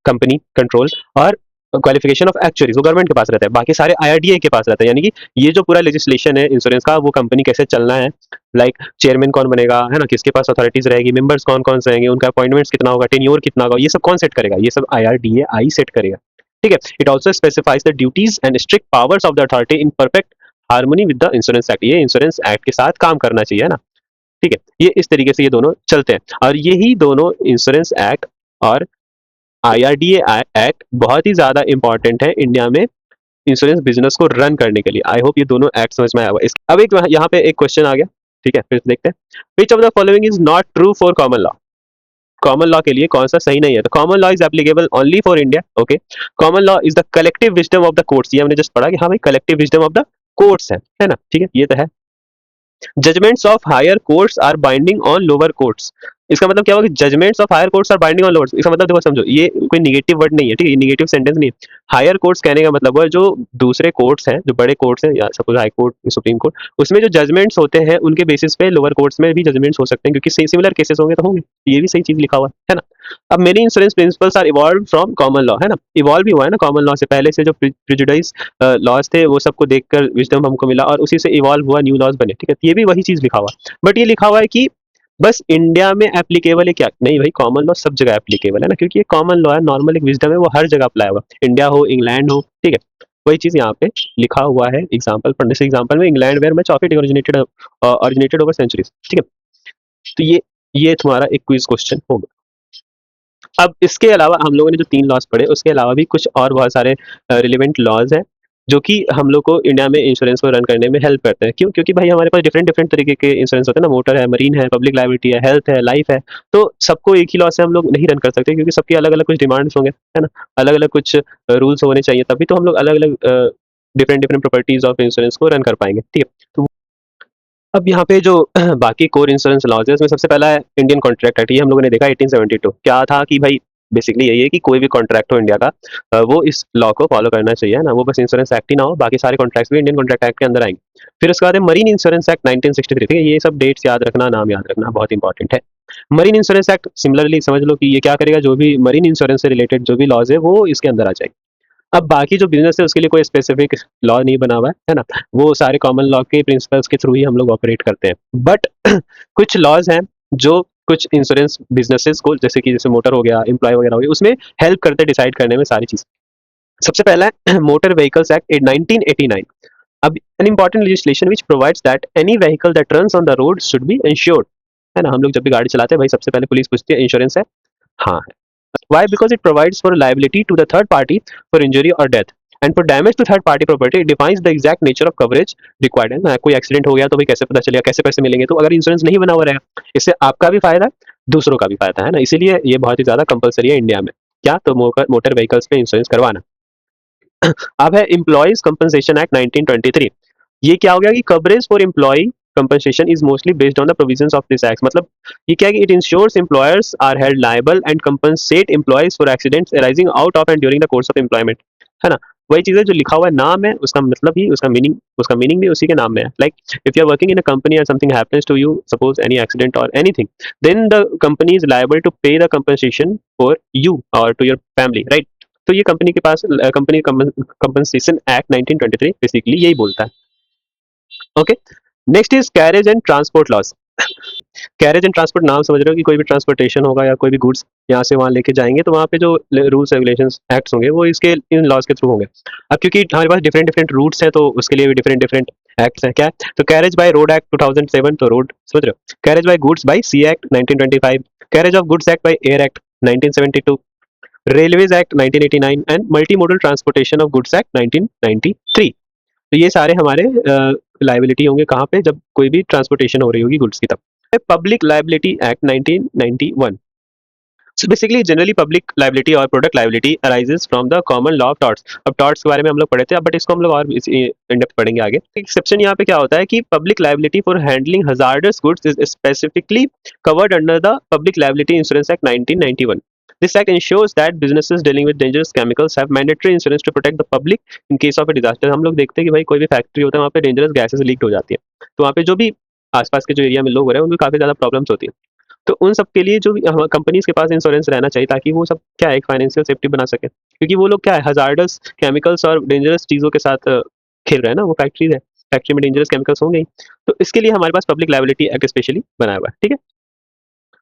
Speaker 1: कंपनी कंट्रोल और क्वालिफिकेशन ऑफ एक्चुअरीज वो गवर्नमेंट के पास रहता है, बाकी सारे आईआरडीए के पास रहता है। यानी कि ये जो पूरा लेजिस्लेशन है इंश्योरेंस का, वो कंपनी कैसे चलना है, लाइक चेयरमैन कौन बनेगा, है ना, किसके पास अथॉरिटीज रहेगी, मेंबर्स कौन कौन से रहेंगे, उनका अपॉइंटमेंट्स कितना होगा, टेन्योर कितना होगा, ये सब कौन सेट करेगा, ये सब आईआरडीएआई सेट करेगा, ठीक है। It also specifies the duties and strict powers of the authority in perfect harmony with the insurance act. ये इंश्योरेंस एक्ट के साथ काम करना चाहिए ना, ठीक है। ये इस तरीके से ये दोनों चलते हैं, और यही दोनों इंश्योरेंस एक्ट और आईआरडीए एक्ट बहुत ही ज्यादा इंपॉर्टेंट है इंडिया में इंश्योरेंस बिजनेस को रन करने के लिए। आई होप ये दोनों एक्ट समझ में आया हुआ। अब एक यहाँ पे एक क्वेश्चन आ गया, ठीक है, फिर देखते हैं, which of the following is not true for common law. Common law के लिए कौन सा सही नहीं है, तो common law is applicable only for India, okay. Common law is the collective wisdom of the courts, ये हमने जस्ट पढ़ा कि हाँ भाई collective wisdom of the courts है ना, ठीक है, ये तो है। Judgments of higher courts are binding on lower courts, इसका मतलब क्या होगा कि judgments of higher courts are binding on lowers. इसका मतलब देखो समझो, ये कोई नेगेटिव वर्ड नहीं है, ठीक है, ये नेगेटिव सेंटेंस नहीं है। हायर कोर्ट्स कहने का मतलब है जो दूसरे कोर्ट्स हैं, जो बड़े कोर्ट्स हैं, या suppose high court, supreme court, उसमें जो जजमेंट्स होते हैं उनके बेसिस पे लोअर कोर्ट्स में भी जजमेंट्स हो सकते हैं, क्योंकि सिमिलर केसेस होंगे तो होंगे। ये भी सही चीज लिखा हुआ है ना। अब many insurance principles are evolve from common law, है ना, इवॉल्व भी हुआ है ना कॉमन लॉ से। पहले से जो प्रिजुडाइज लॉज थे वो सबको देखकर विजडम हमको मिला और उसी से इवॉल्व हुआ न्यू लॉज बने, ठीक है। ये भी वही चीज लिखा हुआ है, बट ये लिखा हुआ है कि बस इंडिया में एप्लीकेबल है क्या? नहीं भाई, कॉमन लॉ सब जगह एप्लीकेबल है ना, क्योंकि ये कॉमन लॉ है, नॉर्मल एक विजडम है, वो हर जगह अप्लाई होगा, इंडिया हो इंग्लैंड हो, ठीक है। वही चीज यहाँ पे लिखा हुआ है। एग्जाम्पल पढ़ने से, एग्जाम्पल में England where much of it originated over centuries, ठीक है। तो ये तुम्हारा एक क्विज क्वेश्चन होगा। अब इसके अलावा हम लोगों ने जो 3 लॉज पढ़े, उसके अलावा भी कुछ और बहुत सारे रिलेवेंट लॉज हैं जो कि हम लोग को इंडिया में इंश्योरेंस को रन करने में हेल्प करते हैं। क्यों? क्योंकि भाई हमारे पास डिफरेंट डिफरेंट तरीके के इंश्योरेंस होते हैं ना, मोटर है, मरीन है, पब्लिक लायबिलिटी है, हेल्थ है, लाइफ है। तो सबको एक ही लॉ से हम लोग नहीं रन कर सकते, क्योंकि सबकी अलग अलग कुछ डिमांड्स होंगे, है ना, अलग अलग कुछ रूल्स होने चाहिए, तभी तो हम लोग अलग अलग different different properties of insurance को रन कर पाएंगे, ठीक है। तो अब यहाँ पे जो बाकी कोर इंश्योरेंस लॉज है, उसमें सबसे पहला है इंडियन कॉन्ट्रैक्ट एक्ट। ये हम लोगों ने देखा 1872 क्या था कि भाई बेसिकली यही है कि कोई भी कॉन्ट्रैक्ट हो इंडिया का, वो इस लॉ को फॉलो करना चाहिए, है ना। वो बस इंश्योरेंस एक्ट ही ना हो, बाकी सारे कॉन्ट्रैक्ट्स भी इंडियन कॉन्ट्रैक्ट एक्ट के अंदर आएंगे। फिर उसके बाद है मरीन इंश्योरेंस एक्ट 1963, ठीक है। ये सब डेट्स याद रखना, नाम याद रखना बहुत इंपॉर्टेंट है। मरीन इंश्योरेंस एक्ट सिमिलरली समझ लो कि ये क्या करेगा, जो भी मरीन इंश्योरेंस से रिलेटेड जो भी लॉज है वो इसके अंदर आ जाएगी। अब बाकी जो बिजनेस है उसके लिए कोई स्पेसिफिक लॉ नहीं बना हुआ है ना, वो सारे कॉमन लॉ के प्रिंसिपल्स के थ्रू ही हम लोग ऑपरेट करते हैं। बट कुछ लॉज हैं जो कुछ इंश्योरेंस बिजनेसेस को, जैसे मोटर हो गया, एम्प्लॉय वगैरह हो गया, उसमें हेल्प करते हैं डिसाइड करने में सारी चीज। सबसे पहला है मोटर व्हीकल्स एक्ट 1989। अब an important legislation which provides that any vehicle that runs on the road should be insured, है ना। हम लोग जब भी गाड़ी चलाते हैं भाई सबसे पहले पुलिस पूछती है इंश्योरेंस है? हाँ है। Why? Because it provides for liability to the third party for injury or death. And for damage to third party property, it defines the exact nature of coverage required है ना। कोई accident हो गया तो भाई कैसे पता चलेगा, कैसे पैसे मिलेंगे? तो अगर इंश्योरेंस नहीं बना हुआ रहेगा, इससे आपका भी फायदा है, दूसरों का भी फायदा है ना। इसीलिए ये बहुत ही ज्यादा कंपलसरी है इंडिया में, क्या तो मोटर व्हीकल्स पे इंश्योरेंस करवाना। अब है एम्प्लॉइज कंपनसेशन एक्ट 1923। ये क्या हो गया कि coverage for employee compensation is mostly based on the provisions of this act। मतलब ये क्या है कि it ensures employers are held liable and compensate employees for accidents arising out of and during the course of employment, है ना। वही चीज है जो लिखा हुआ है, नाम है उसका मतलब ही उसका मीनिंग भी उसी के नाम में है। Like if you are working in a company and something happens to you, suppose any accident or anything, then the company is liable to pay the compensation for you or to your family, right। तो ये company के पास company compensation act 1923 basically यही बोलता है। Okay, next is carriage and transport loss. Carriage and transport, नाम समझ रहे हो कि कोई भी ट्रांसपोर्टेशन होगा या कोई भी गुड्स यहाँ से वहाँ लेके जाएंगे, तो वहाँ पे जो रूल्स रेगुलेशंस एक्ट्स होंगे वो इसके इन लॉज के थ्रू होंगे। अब क्योंकि हमारे पास डिफरेंट डिफरेंट रूट्स हैं तो उसके लिए भी डिफरेंट डिफरेंट एक्ट्स हैं। क्या है? तो कैरेज बाय रोड एक्ट 2007, तो रोड समझ रहे हो। Carriage by goods by sea act 1925, carriage of goods act by air act 1972, railways act 1989 and multi modal transportation of goods act 1993। तो ये सारे हमारे लाइबिलिटी होंगे कहाँ पे, जब कोई भी ट्रांसपोर्टेशन हो रही होगी गुड्स की तब। Public liability act 1991। So basically generally public liability और product liability arises from the common law of torts। अब torts के बारे में हम लोग पढ़े थे, बट इसको हम लोग और इन डेप्थ पढ़ेंगे आगे। एक्सेप्शन यहाँ पे क्या होता है कि public liability for handling hazardous goods is specifically covered under the Public Liability Insurance Act 1991। This act ensures that businesses dealing with dangerous chemicals have mandatory insurance to protect the public in case of a disaster। हम लोग देखते हैं कि भाई कोई भी factory होता है वहाँ पे डेंजरस गैसेस लीक हो जाती है, तो वहाँ पे जो भी आसपास के जो एरिया में लोग हो रहे हैं उनको काफी ज्यादा प्रॉब्लम्स होती है। तो उन सब के लिए जो कंपनीज के पास इंश्योरेंस रहना चाहिए, ताकि वो सब क्या है एक फाइनेंशियल सेफ्टी बना सके, क्योंकि वो लोग क्या है हजार्डस केमिकल्स और डेंजरस चीजों के साथ खेल रहे हैं ना। वो फैक्ट्री है, फैक्ट्री में डेंजरस केमिकल्स होंगे ही, तो इसके लिए हमारे पास पब्लिक लायबिलिटी एक्ट स्पेशली बनाया हुआ है, ठीक है।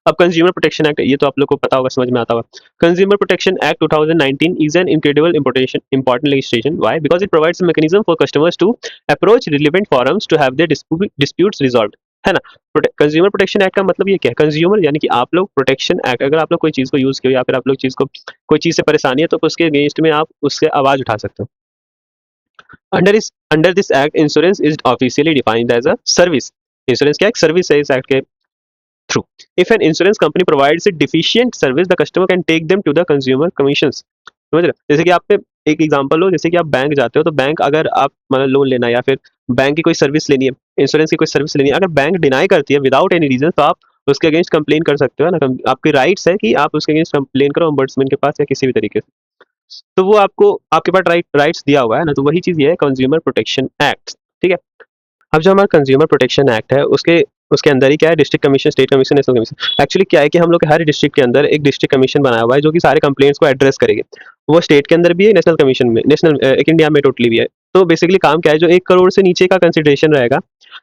Speaker 1: अब कंज्यूमर प्रोटेक्शन एक्ट, ये तो आप लोग को पता होगा, समझ में आता होगा। Consumer protection act 2019 is an incredible important legislation। Why? Because it provides a mechanism for customers to approach relevant forums to have their disputes resolved, है ना। कंज्यूमर प्रोटेक्शन एक्ट का मतलब ये क्या है? कंज्यूमर यानी कि आप लोग, प्रोटेक्शन एक्ट, अगर आप लोग कोई चीज को यूज किया या फिर आप लोग चीज को कोई चीज से परेशानी है तो उसके अगेंस्ट में आप उससे आवाज उठा सकते हो। Under this act insurance is officially defined as a service. Insurance क्या एक सर्विस है इस एक्ट के through। If an insurance company provides a deficient service, the customer can take them to the consumer commissions। समझ रहे हो? जैसे कि आप पे एक एग्जांपल लो, जैसे कि आप बैंक जाते हो तो बैंक अगर आप मतलब लोन लेना या फिर बैंक की कोई सर्विस लेनी है, इंश्योरेंस की कोई सर्विस लेनी है, अगर बैंक डिनाई करती है विदाउट एनी रीजन, तो आप उसके अगेंस्ट कंप्लेन कर सकते हो ना, आपके राइट्स है कि आप उसके अगेंस्ट कंप्लेन करो ombudsman के पास या किसी भी तरीके से। तो वो आपको आपके पास राइट्स दिया हुआ है ना, तो वही चीज़ ये है कंज्यूमर प्रोटेक्शन एक्ट, ठीक है। अब जो हमारा कंज्यूमर प्रोटेक्शन एक्ट है उसके उसके अंदर ही क्या है, district commission, state commission, national commission. Actually क्या है कि हम लोग हर डिस्ट्रिक्ट के अंदर एक डिस्ट्रिक्ट कमीशन बनाया हुआ है जो कि सारे कंप्लेंट्स को एड्रेस करेगी। वो स्टेट के अंदर भी है, नेशनल कमीशन में, नेशनल एक इंडिया में टोटली भी है। तो बेसिकली काम क्या है, जो 1 करोड़ से नीचे का कंसिडरेशन रहेगा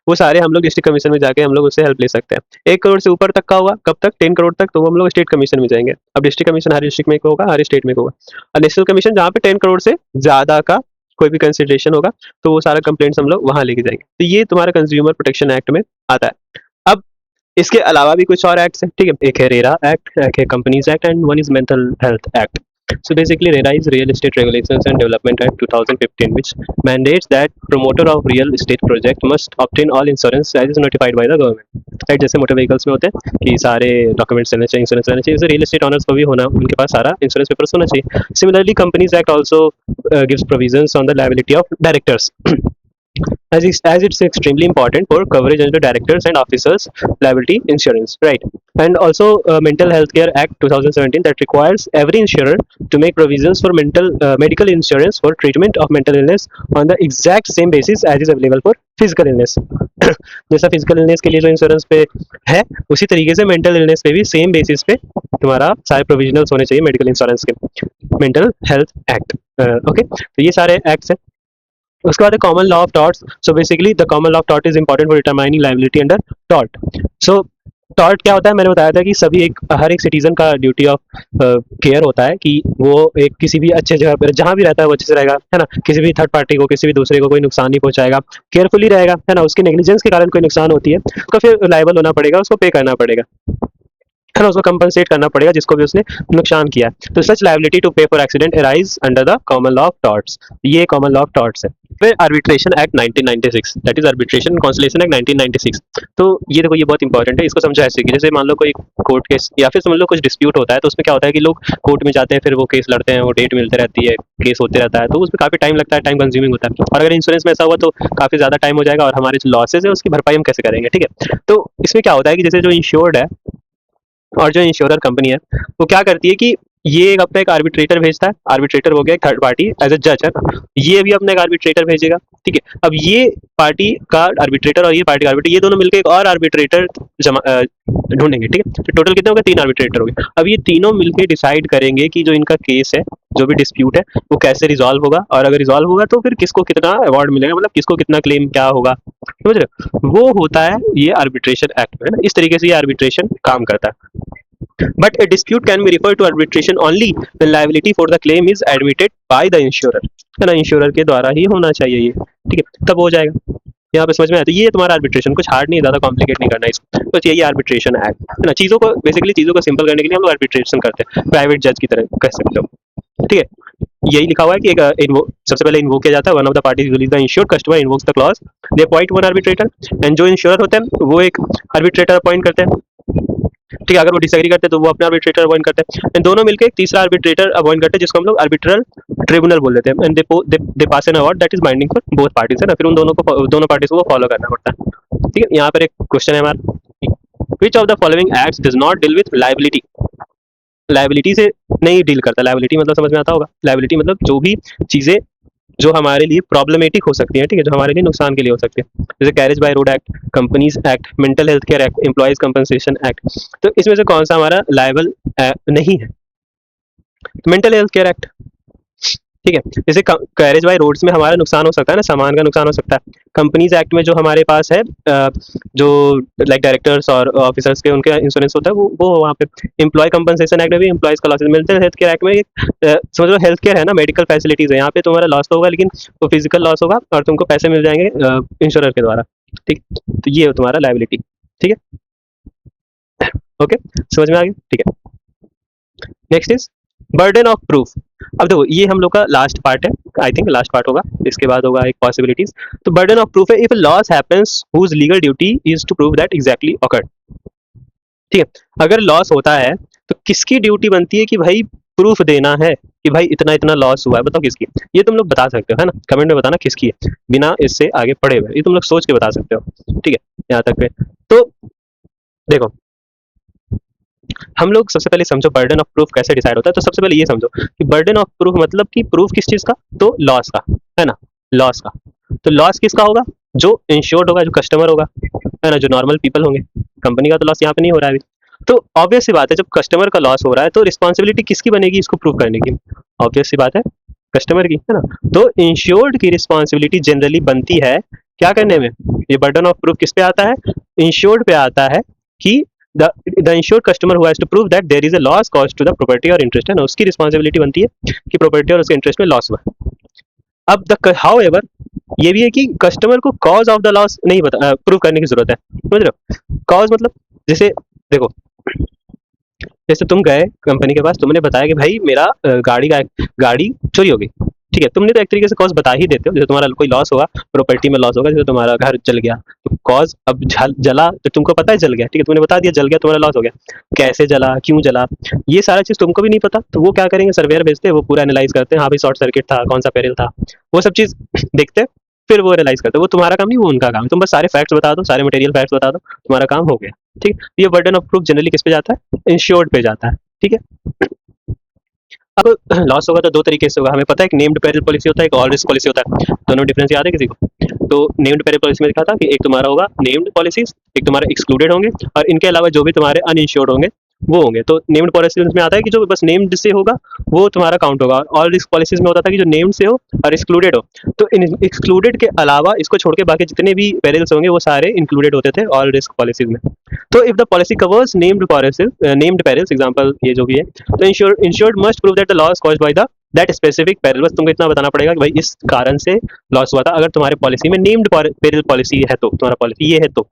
Speaker 1: वो सारे हम लोग डिस्ट्रिक्ट कमीशन में जाके हम लोग उससे हेल्प ले सकते हैं। 1 करोड़ से ऊपर तक का होगा, कब तक, 10 करोड़ तक, तो वो हम लोग स्टेट कमीशन में जाएंगे। अब डिस्ट्रिक्ट कमीशन हर डिस्ट्रिक्ट में एक होगा, हर स्टेट में एक होगा। और नेशनल कमीशन जहाँ पे 10 करोड़ से ज़्यादा का कोई भी कंसिडरेशन होगा तो वो सारा कंप्लेंट्स हम लोग वहाँ लेके जाएंगे। तो ये तुम्हारा कंज्यूमर प्रोटेक्शन एक्ट में आता है। अब इसके अलावा भी कुछ और एक्ट्स हैं, ठीक है। एक है रेरा एक्ट, एक है companies act and one is mental health act. So basically, RERA is Real Estate Regulations and Development Act 2015, which mandates that promoter of real estate project must obtain all insurance as is notified by the government. Right, जैसे motor vehicles में होते हैं कि सारे documents रहने चाहिए, insurance रहना चाहिए, जैसे रियल एस्टेट ऑनर्स को भी होना, उनके पास सारा इंश्योरेंस पेपर्स होना चाहिए। Similarly, Companies Act also gives provisions on the liability of directors. As it's extremely important for coverage under directors and officers liability insurance, right? And also Mental Health Care Act 2017 that requires every insurer to make provisions for medical insurance for treatment of mental illness on the exact same basis as is available for physical illness. जैसा physical illness के लिए जो insurance पे है, उसी तरीके से mental illness पे भी सेम बेसिस पे तुम्हारा सारे प्रोविजनल्स होने चाहिए मेडिकल इंश्योरेंस के। Mental health act, okay. तो ये सारे एक्ट्स हैं। उसके बाद common law of torts. So basically the common law of tort is important for determining liability under tort. So tort क्या होता है, मैंने बताया था कि हर एक सिटीजन का ड्यूटी ऑफ केयर होता है कि वो एक किसी भी अच्छे जगह पर जहाँ भी रहता है वो अच्छे से रहेगा, है ना। किसी भी थर्ड पार्टी को, किसी भी दूसरे को कोई नुकसान नहीं पहुंचाएगा, केयरफुली रहेगा, है ना। उसके नेग्लिजेंस के कारण कोई नुकसान होती है तो फिर लायबल होना पड़ेगा, उसको पे करना पड़ेगा, है ना। उसको कंपनसेट करना पड़ेगा जिसको भी उसने नुकसान किया है। तो सच लायबिलिटी टू पे for accident arise under the common law of torts. ये कॉमन लॉ ऑफ टॉर्ट्स है। फिर arbitration act 1996, that is arbitration constellation act 1996। तो ये देखो, ये बहुत इंपॉर्टेंट है। इसको समझो ऐसे कि जैसे मान लो कोई कोर्ट केस या फिर समझ लो कुछ डिस्प्यूट होता है, तो उसमें क्या होता है कि लोग कोर्ट में जाते हैं, फिर वो केस लड़ते हैं, वो डेट मिलती रहती है, केस होते रहता है, तो उसमें काफी टाइम लगता है, टाइम कंज्यूमिंग होता है। और अगर इंश्योरेंस में ऐसा हुआ तो काफी ज्यादा टाइम हो जाएगा और हमारे जो लॉसेज है उसकी भरपाई हम कैसे करेंगे, ठीक है। तो इसमें क्या होता है कि जैसे जो इंश्योर्ड है और जो इंश्योरर कंपनी है वो क्या करती है कि ये अपना एक आर्बिट्रेटर भेजता है। आर्बिट्रेटर हो गया एक थर्ड पार्टी एज ए जज, है ना। ये भी अपना एक आर्बिट्रेटर भेजेगा, ठीक है। अब ये पार्टी का आर्बिट्रेटर और ये पार्टी का आर्बिट्रेटर, ये दोनों मिलकर एक और आर्बिट्रेटर ढूंढेंगे, ठीक है। तो टोटल कितने हो गए, 3 आर्बिट्रेटर हो गए। अब ये तीनों मिलकर डिसाइड करेंगे कि जो इनका केस है, जो भी डिस्प्यूट है, वो कैसे रिजॉल्व होगा, और अगर रिजॉल्व होगा तो फिर किसको कितना अवार्ड मिलेगा, मतलब किसको कितना क्लेम क्या होगा, समझ रहे हो। वो होता है ये आर्बिट्रेशन एक्ट में, है ना। इस तरीके से ये आर्बिट्रेशन काम करता है। But a dispute can be referred to arbitration only when liability for the claim is admitted by the insurer, है ना। इंश्योरर के द्वारा ही होना चाहिए ये, ठीक है, तब हो जाएगा। यहाँ पे समझ में आया। तो ये तुम्हारा आर्बिट्रेशन, कुछ हार्ड नहीं, ज्यादा कॉम्प्लिकेट नहीं करना है इसको, बस यही आर्बिट्रेशन एक्ट, है ना। चीजों को बेसिकली चीजों को सिंपल करने के लिए हम लोग आर्बिट्रेशन करते हैं, प्राइवेट जज की तरह कह सकते हो, ठीक है। यही लिखा हुआ है कि सबसे पहले इन्वोक किया जाता है, one of the parties will is the insured, customer invokes the clause, they appoint one arbitrator, and जो इंश्योरर होते हैं वो एक आर्बिट्रेटर अपॉइंट करते हैं, ठीक है। अगर वो डिसएग्री करते हैं तो वो अपना आर्बिट्रेटर अपॉइंट करते हैं, एंड दोनों मिलकर एक तीसरा आर्बिट्रेटर अपॉइंट करते हैं जिसको हम लोग आर्बिट्रल ट्रिब्यूनल बोल देते हैं, and they pass an award that is binding for both parties, है ना। फिर उन दोनों पार्टीज को फॉलो करना पड़ता है, ठीक है। यहाँ पर एक क्वेश्चन है हमारा, विच of the following acts does not deal with liability. Liability से नहीं डील करता। लायबिलिटी मतलब समझ में आता होगा, लायबिलिटी मतलब जो भी चीजें जो हमारे लिए प्रॉब्लमेटिक हो सकती है, ठीक है, जो हमारे लिए नुकसान के लिए हो सकती है, जैसे carriage by road act, companies act, mental health care act, employees compensation act. तो इसमें से कौन सा हमारा लायबल नहीं है, मेंटल हेल्थ केयर एक्ट, ठीक है। जैसे कैरेज बाय रोड्स में हमारा नुकसान हो सकता है ना, सामान का नुकसान हो सकता है। कंपनीज एक्ट में जो हमारे पास है जो लाइक डायरेक्टर्स और ऑफिसर्स के उनके इंश्योरेंस होता है वो वहाँ पे। एम्प्लॉय कंपनसेशन एक्ट में भी एम्प्लॉयज का losses. Mental health care act में समझ लो हेल्थ केयर है ना, मेडिकल फैसिलिटीज है, यहाँ पे तुम्हारा लॉस तो होगा लेकिन वो फिजिकल लॉस होगा और तुमको पैसे मिल जाएंगे इंश्योरर के द्वारा, ठीक। तो ये है तुम्हारा लायबिलिटी, ठीक है, ओके, समझ में आ गया, ठीक है। Next is burden of proof. अब देखो ये हम लोग का लास्ट पार्ट है, आई थिंक लास्ट पार्ट होगा, इसके बाद होगा एक पॉसिबिलिटीज। तो बर्डन ऑफ प्रूफ है, if loss happens whose legal duty is to prove that exactly occurred, ठीक है। अगर लॉस होता है तो किसकी ड्यूटी बनती है कि भाई प्रूफ देना है कि भाई इतना इतना लॉस हुआ है, बताओ किसकी। ये तुम लोग बता सकते हो, है ना, कमेंट में बताना किसकी है, बिना इससे आगे पढ़े हुए, ये तुम लोग सोच के बता सकते हो, ठीक है, यहाँ तक पे। तो देखो हम लोग सबसे पहले समझो बर्डन ऑफ प्रूफ कैसे डिसाइड होता है। तो सबसे पहले ये समझो कि बर्डन ऑफ प्रूफ मतलब कि प्रूफ किस चीज का, तो लॉस का, है ना, लॉस का। तो लॉस किसका होगा, जो इंश्योर्ड होगा, जो कस्टमर होगा, है ना, जो नॉर्मल पीपल होंगे। कंपनी का तो लॉस यहाँ पे नहीं हो रहा है अभी। तो ऑब्वियस सी बात है, जब कस्टमर का लॉस हो रहा है तो रिस्पॉन्सिबिलिटी किसकी बनेगी इसको प्रूव करने की, ऑब्वियस सी बात है, कस्टमर की, है ना। तो इंश्योर्ड की रिस्पॉन्सिबिलिटी जनरली बनती है क्या करने में, ये बर्डन ऑफ प्रूफ किस पे आता है, इंश्योर्ड पे आता है कि the insured customer who has to prove that there is a loss caused to the property or interest, है ना, उसकी रिस्पॉन्सिबिलिटी बनती है कि प्रॉपर्टी और उसके इंटरेस्ट में लॉस हुआ। अब द हाउ एवर ये भी है कि कस्टमर को कॉज ऑफ द लॉस नहीं बता प्रूव करने की जरूरत है, समझ रहे हो। कॉज मतलब जैसे देखो, जैसे तुम गए कंपनी के पास, तुमने बताया कि भाई मेरा गाड़ी चोरी हो गई, ठीक है, तुमने तो एक तरीके से कॉज बता ही देते हो। जैसे तुम्हारा कोई लॉस होगा, प्रॉपर्टी में लॉस होगा, जैसे तुम्हारा घर जल गया, तो कॉज अब जला तो तुमको पता है जल गया, ठीक है, तुमने बता दिया जल गया, तुम्हारा लॉस हो गया, कैसे जला, क्यों जला, ये सारा चीज तुमको भी नहीं पता। तो वो क्या करेंगे, सर्वेयर भेजते हैं, वो पूरा एनालाइज करते हैं, हाँ भाई शॉर्ट सर्किट था, कौन सा पेरिल था, वो सब चीज देखते हैं, फिर वो एनालाइज करते हैं। वो तुम्हारा काम नहीं, वो उनका काम है। तुम बस सारे फैक्ट्स बता दो, सारे मटेरियल फैक्ट्स बता दो, तुम्हारा काम हो गया, ठीक। ये बर्डन ऑफ प्रूफ जनरली किस पे जाता है, इंश्योर्ड पे जाता है, ठीक है। अब लॉस होगा तो दो तरीके से होगा, हमें पता है एक नेम्ड पेरिल पॉलिसी होता है, एक ऑल रिस्क पॉलिसी होता है। दोनों डिफरेंस याद है किसी को, तो नेम्ड पेरिल पॉलिसी में लिखा था कि एक तुम्हारा होगा नेम्ड पॉलिसीज, एक तुम्हारा एक्सक्लूडेड होंगे, और इनके अलावा जो भी तुम्हारे अनइंश्योर्ड होंगे वो होंगे। तो नेम्ड पॉलिसीज में आता है कि जो बस नेम्ड से होगा वो तुम्हारा काउंट होगा। ऑल रिस्क पॉलिसीज में होता था कि जो नेम्ड से हो और एक्सक्लूडेड हो। तो इन एक्सक्लूडेड के अलावा इसको छोड़ के बाकी जितने भी पेरिल्स होंगे वो सारे इंक्लूडेड होते थे ऑल रिस्क पॉलिसीज में। तो if the policy covers named policies, named perils, example ये जो भी है, तो insured must prove that the loss caused by the that specific peril. बस तुमको इतना बताना पड़ेगा कि भाई इस कारण से लॉस हुआ था। अगर तुम्हारे पॉलिसी में नेम्ड पेरिल पॉलिसी है, तो तुम्हारा पॉलिसी ये है, तो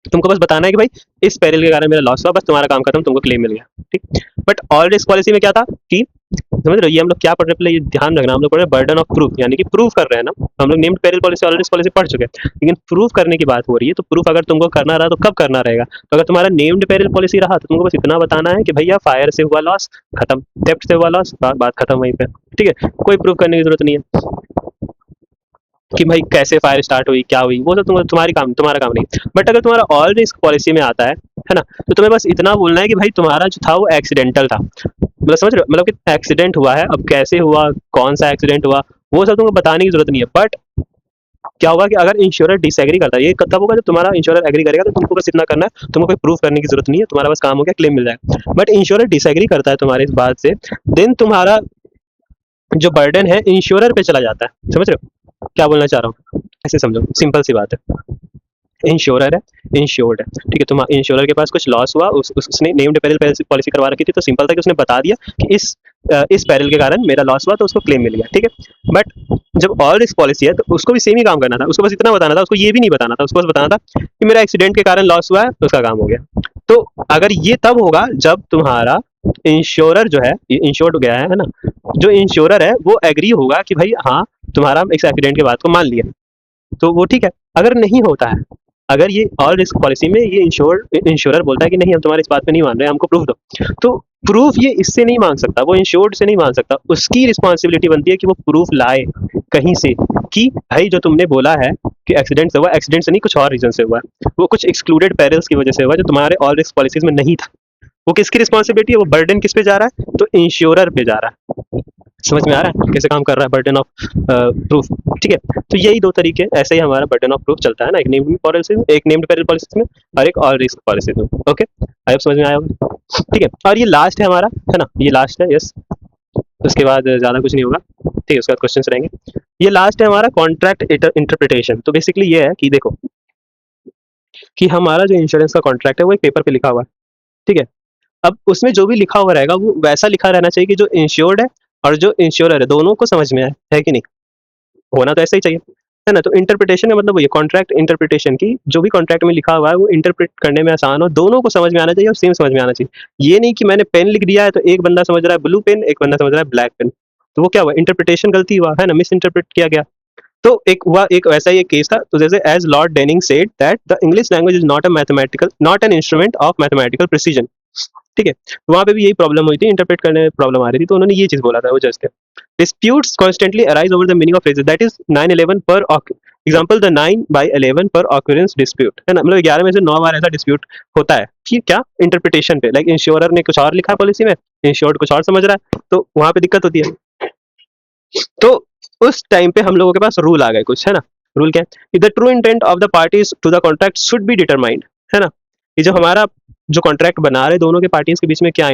Speaker 1: तुमको बस बताना है कि भाई इस पेरिल के कारण मेरा लॉस हुआ, बस तुम्हारा काम खत्म, तुमको क्लेम मिल गया, ठीक। बट ऑल रिस्क पॉलिसी में क्या था कि समझ रहे हो, ये हम लोग क्या पढ़ रहे हैं, पहले ये ध्यान रखना, हम लोग पढ़ रहे हैं बर्डन ऑफ प्रूफ, यानी कि प्रूफ कर रहे हैं ना। हम लोग named peril policy, all risk policy पढ़ चुके हैं, लेकिन प्रूफ करने की बात हो रही है। तो प्रूफ अगर तुमको करना रहा तो कब करना रहेगा, तो अगर तुम्हारा नेम्ड पेरिल पॉलिसी रहा तो तुमको बस इतना बताना है कि भैया फायर से हुआ लॉस, खत्म, थेफ्ट से हुआ लॉस, बात खत्म वहीं पे, ठीक है। कोई प्रूफ करने की जरूरत नहीं है कि भाई कैसे फायर स्टार्ट हुई, क्या हुई, वो तो तुम्हारा काम नहीं। बट अगर तुम्हारा ऑल रिस्क पॉलिसी में आता है ना, तो तुम्हें बस इतना बोलना है कि भाई तुम्हारा जो था वो एक्सीडेंटल था, मतलब समझ रहे हो, मतलब कि एक्सीडेंट हुआ है, अब कैसे हुआ, कौन सा एक्सीडेंट हुआ, वो सब तुमको बताने की जरूरत नहीं है। बट क्या होगा कि अगर इंश्योरर डिसएग्री करता है, ये तब होगा जब तुम्हारा इंश्योरर एग्री करेगा, तो तुमको बस इतना करना है, तुमको कोई प्रूफ करने की जरूरत नहीं है, तुम्हारा बस काम हो गया, क्लेम मिल जाएगा। बट इंश्योरर डिसएग्री करता है तुम्हारे इस बात से, देन तुम्हारा जो बर्डन है इंश्योरर पे चला जाता है। समझ रहे हो क्या बोलना चाह रहा हूँ, ऐसे समझो, सिंपल सी बात है। इंश्योरर है, इंश्योर्ड है, ठीक है, तुम इंश्योरर के पास कुछ लॉस हुआ, उसने नेम्ड पेरिल पॉलिसी करवा रखी थी, तो सिंपल था कि उसने बता दिया कि इस पेरिल के कारण मेरा लॉस हुआ, तो उसको क्लेम मिल गया, ठीक है। बट जब ऑल रिस्क पॉलिसी है तो उसको भी सेम ही काम करना था, उसको बस इतना बताना था, उसको ये भी नहीं बताना था, उसको बस बताना था कि मेरा एक्सीडेंट के कारण लॉस हुआ है, तो उसका काम हो गया। तो अगर ये तब होगा जब तुम्हारा इंश्योरर जो है, इंश्योर्ड गया है ना, जो इंश्योरर है वो एग्री होगा कि भाई हाँ तुम्हारा इस एक्सीडेंट के बाद को मान लिया, तो वो ठीक है। अगर नहीं होता है, अगर ये ऑल रिस्क पॉलिसी में ये इंश्योरर बोलता है कि नहीं हम तुम्हारे इस बात पे नहीं मान रहे, हमको प्रूफ दो, तो प्रूफ ये इससे नहीं मांग सकता, वो इंश्योर्ड से नहीं मांग सकता। उसकी रिस्पॉन्सिबिलिटी बनती है कि वो प्रूफ लाए कहीं से कि भाई जो तुमने बोला है कि एक्सीडेंट से हुआ, एक्सीडेंट से नहीं कुछ और रीजन से हुआ, वो कुछ एक्सक्लूडेड पेरिल्स की वजह से हुआ जो तुम्हारे ऑल रिस्क पॉलिसीज में नहीं था। वो किसकी रिस्पॉन्सिबिलिटी है, वो बर्डन किस पे जा रहा है, तो इंश्योरर पे जा रहा है। समझ में आ रहा है कैसे काम कर रहा है बर्डन ऑफ प्रूफ, ठीक है। तो यही दो तरीके, ऐसे ही हमारा बर्डन ऑफ प्रूफ चलता है ना, एक नेम्ड पॉलिसी, एक नेम्ड पेरिल पॉलिसी में, और एक ऑल रिस्क पॉलिसी में। ओके, आई होप समझ में आया होगा, ठीक है। और ये लास्ट है हमारा, है ना, ये लास्ट है, यस, उसके बाद ज्यादा कुछ नहीं होगा, ठीक है, उसके बाद क्वेश्चंस रहेंगे। ये लास्ट है हमारा कॉन्ट्रैक्ट इंटरप्रिटेशन। तो बेसिकली ये है कि देखो कि हमारा जो इंश्योरेंस का कॉन्ट्रैक्ट है वो एक पेपर पे लिखा हुआ है, ठीक है। अब उसमें जो भी लिखा हुआ रहेगा वो वैसा लिखा रहना चाहिए कि जो इंश्योर्ड है और जो इंश्योरर है दोनों को समझ में आए, है कि नहीं, होना तो ऐसा ही चाहिए, है ना। तो इंटरप्रिटेशन का मतलब वही कॉन्ट्रैक्ट इंटरप्रिटेशन की, जो भी कॉन्ट्रैक्ट में लिखा हुआ है वो इंटरप्रेट करने में आसान हो, दोनों को समझ में आना चाहिए और सेम समझ में आना चाहिए। ये नहीं कि मैंने पेन लिख दिया है तो एक बंदा समझ रहा है ब्लू पेन, एक बंदा समझ रहा है ब्लैक पेन, तो वो क्या हुआ, इंटरप्रिटेशन गलती हुआ, है ना, मिस इंटरप्रेट किया गया। तो एक हुआ, एक वैसा ही एक केस था। तो जैसे as Lord Denning said that the English language is not a mathematical, not an instrument of mathematical precision, ठीक है, वहाँ पे भी यही प्रॉब्लम हुई थी, इंटरप्रेट करने में प्रॉब्लम आ रही थी, तो उन्होंने ये चीज़ बोला था वो जज थे। Disputes constantly arise over the meaning of phrases that is 9-11 पर एग्जाम्पल द 9/11 पर ऑक्यूरेंस डिस्प्यूट, है ना, मतलब 11 में से 9 बार ऐसा डिस्प्यूट होता है कि क्या इंटरप्रिटेशन पे, लाइक इंश्योरर ने कुछ और लिखा है पॉलिसी में, इंश्योर्ड कुछ और समझ रहा है, तो वहाँ पे दिक्कत होती है। तो उस टाइम पे हम लोगों के पास रूल आ गए कुछ, है ना। रूल क्या है, the true intent of the parties to the contract should be determined, है ना। ये जो हमारा जो कॉन्ट्रैक्ट बना रहे दोनों के पार्टीज के बीच में क्या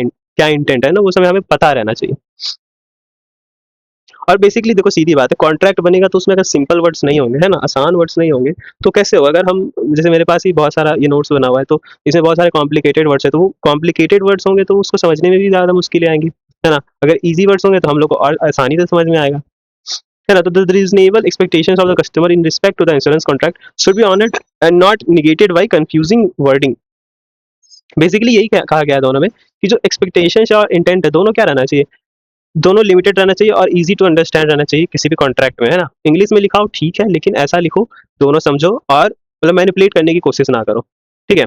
Speaker 1: इंटेंट है ना, वो समय हमें पता रहना चाहिए। और बेसिकली देखो सीधी बात है, कॉन्ट्रैक्ट बनेगा तो उसमें अगर सिंपल वर्ड्स नहीं होंगे, है ना, आसान वर्ड्स नहीं होंगे, तो कैसे होगा। अगर हम, जैसे मेरे पास ही बहुत सारा ये नोट्स बना हुआ है, तो इसमें बहुत सारे कॉम्प्लिकेटेड वर्ड्स है, तो वो कॉम्प्लिकेटेड वर्ड्स होंगे तो उसको समझने में भी ज़्यादा मुश्किलें आएंगी, है ना। अगर ईजी वर्ड्स होंगे तो हम लोग को और आसानी से समझ में आएगा, है ना। तो the reasonable expectations of the customer in respect to the insurance contract should be honoured and not negated by confusing wording. Basically यही कहा गया है दोनों में कि जो एक्सपेक्टेशंस और इंटेंट है दोनों क्या रहना चाहिए, दोनों लिमिटेड रहना चाहिए और इजी टू अंडरस्टैंड रहना चाहिए किसी भी कॉन्ट्रैक्ट में, है ना। इंग्लिश में लिखा हो ठीक है, लेकिन ऐसा लिखो दोनों समझो और मतलब मैनिपुलेट करने की कोशिश ना करो, ठीक है।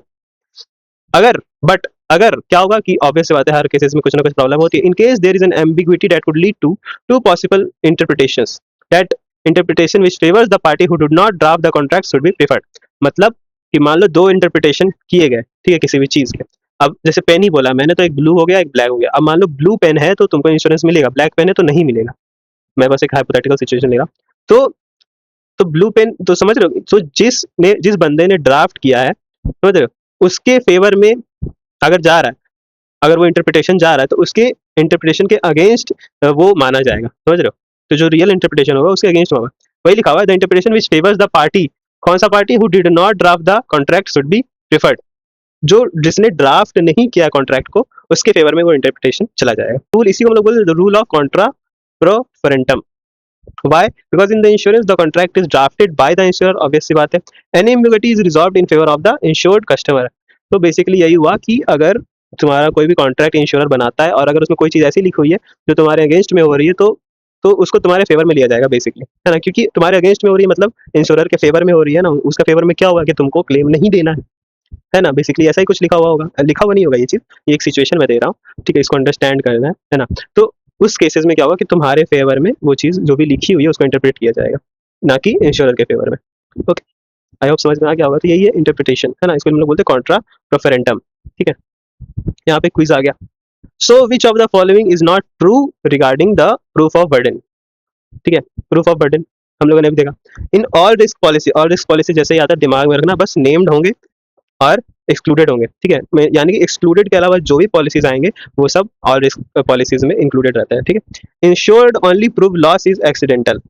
Speaker 1: अगर बट अगर क्या होगा कि ऑब्वियस बात है, हर केसेस में कुछ ना कुछ प्रॉब्लम होती है। In case there is an ambiguity that could lead to two possible interpretations, that interpretation which favours the party who did not draft the contract should be preferred. मतलब कि मान लो दो इंटरप्रिटेशन किए गए, ठीक है, किसी भी चीज के। अब जैसे पेन ही बोला मैंने, तो एक ब्लू हो गया एक ब्लैक हो गया। अब मान लो ब्लू पेन है तो तुमको इंश्योरेंस मिलेगा, ब्लैक पेन है तो नहीं मिलेगा। मैं बस एक हाइपोथेटिकल सिचुएशन ले रहा हूं। तो ब्लू पेन तो समझ रहे हो, तो जिस बंदे ने ड्राफ्ट किया है, समझ रहे हो, उसके फेवर में अगर जा रहा है, अगर वो इंटरप्रिटेशन जा रहा है तो उसके इंटरप्रिटेशन के अगेंस्ट वो माना जाएगा, समझ रहे हो। तो जो रियल इंटरप्रिटेशन होगा उसके अगेंस्ट होगा। वही लिखा हुआ है, the interpretation which favours the party, कौन सा party, who did not draft the contract should be preferred. जो जिसने ड्राफ्ट नहीं किया कॉन्ट्रैक्ट को, उसके फेवर में वो इंटरप्रिटेशन चला जाएगा। रूल इसी को हम लोग बोलते हैं rule of contra proferentem. Why? Because in the insurance the contract is drafted by the insurer, obvious सी बात है। Any ambiguity is resolved in favor of the insured customer। तो बेसिकली यही हुआ कि अगर तुम्हारा कोई भी कॉन्ट्रैक्ट इंश्योरर बनाता है और अगर उसमें कोई चीज़ ऐसी लिखी हुई है जो तुम्हारे अगेंस्ट में हो रही है, तो उसको तुम्हारे फेवर में लिया जाएगा बेसिकली, है ना। क्योंकि तुम्हारे अगेंस्ट में हो रही है मतलब इंश्योरर के फेवर में हो रही है ना, उसका फेवर में क्या होगा कि तुमको क्लेम नहीं देना है ना। बेसिकली ऐसा ही कुछ लिखा हुआ होगा, लिखा हुआ नहीं होगा ये चीज़, ये एक सिचुएशन मैं दे रहा हूँ, ठीक है, इसको अंडरस्टैंड करना है ना। तो उस केसेस में क्या होगा कि तुम्हारे फेवर में वो चीज़ जो भी लिखी हुई है उसको इंटरप्रेट किया जाएगा, ना कि इंश्योरर के फेवर में। ओके, आई होप समझ में आ गया होगा। तो यही है इंटरप्रिटेशन, है ना, इसको हम लोग बोलते हैं कॉन्ट्रा प्रोफरेंटम, ठीक है। यहाँ पे क्विज आ गया। So which of the following is not true regarding the proof of burden, ठीक है। प्रूफ ऑफ बर्डन हम लोगों ने भी देखा। इन ऑल रिस्क पॉलिसी जैसे ही आता है दिमाग में रखना, बस नेम्ड होंगे और एक्सक्लूडेड होंगे, ठीक है। यानी कि एक्सक्लूडेड के अलावा जो भी पॉलिसीज आएंगे वो सब ऑल रिस्क पॉलिसीज में इंक्लूडेड रहता है, ठीक है। Insured only prove loss is accidental,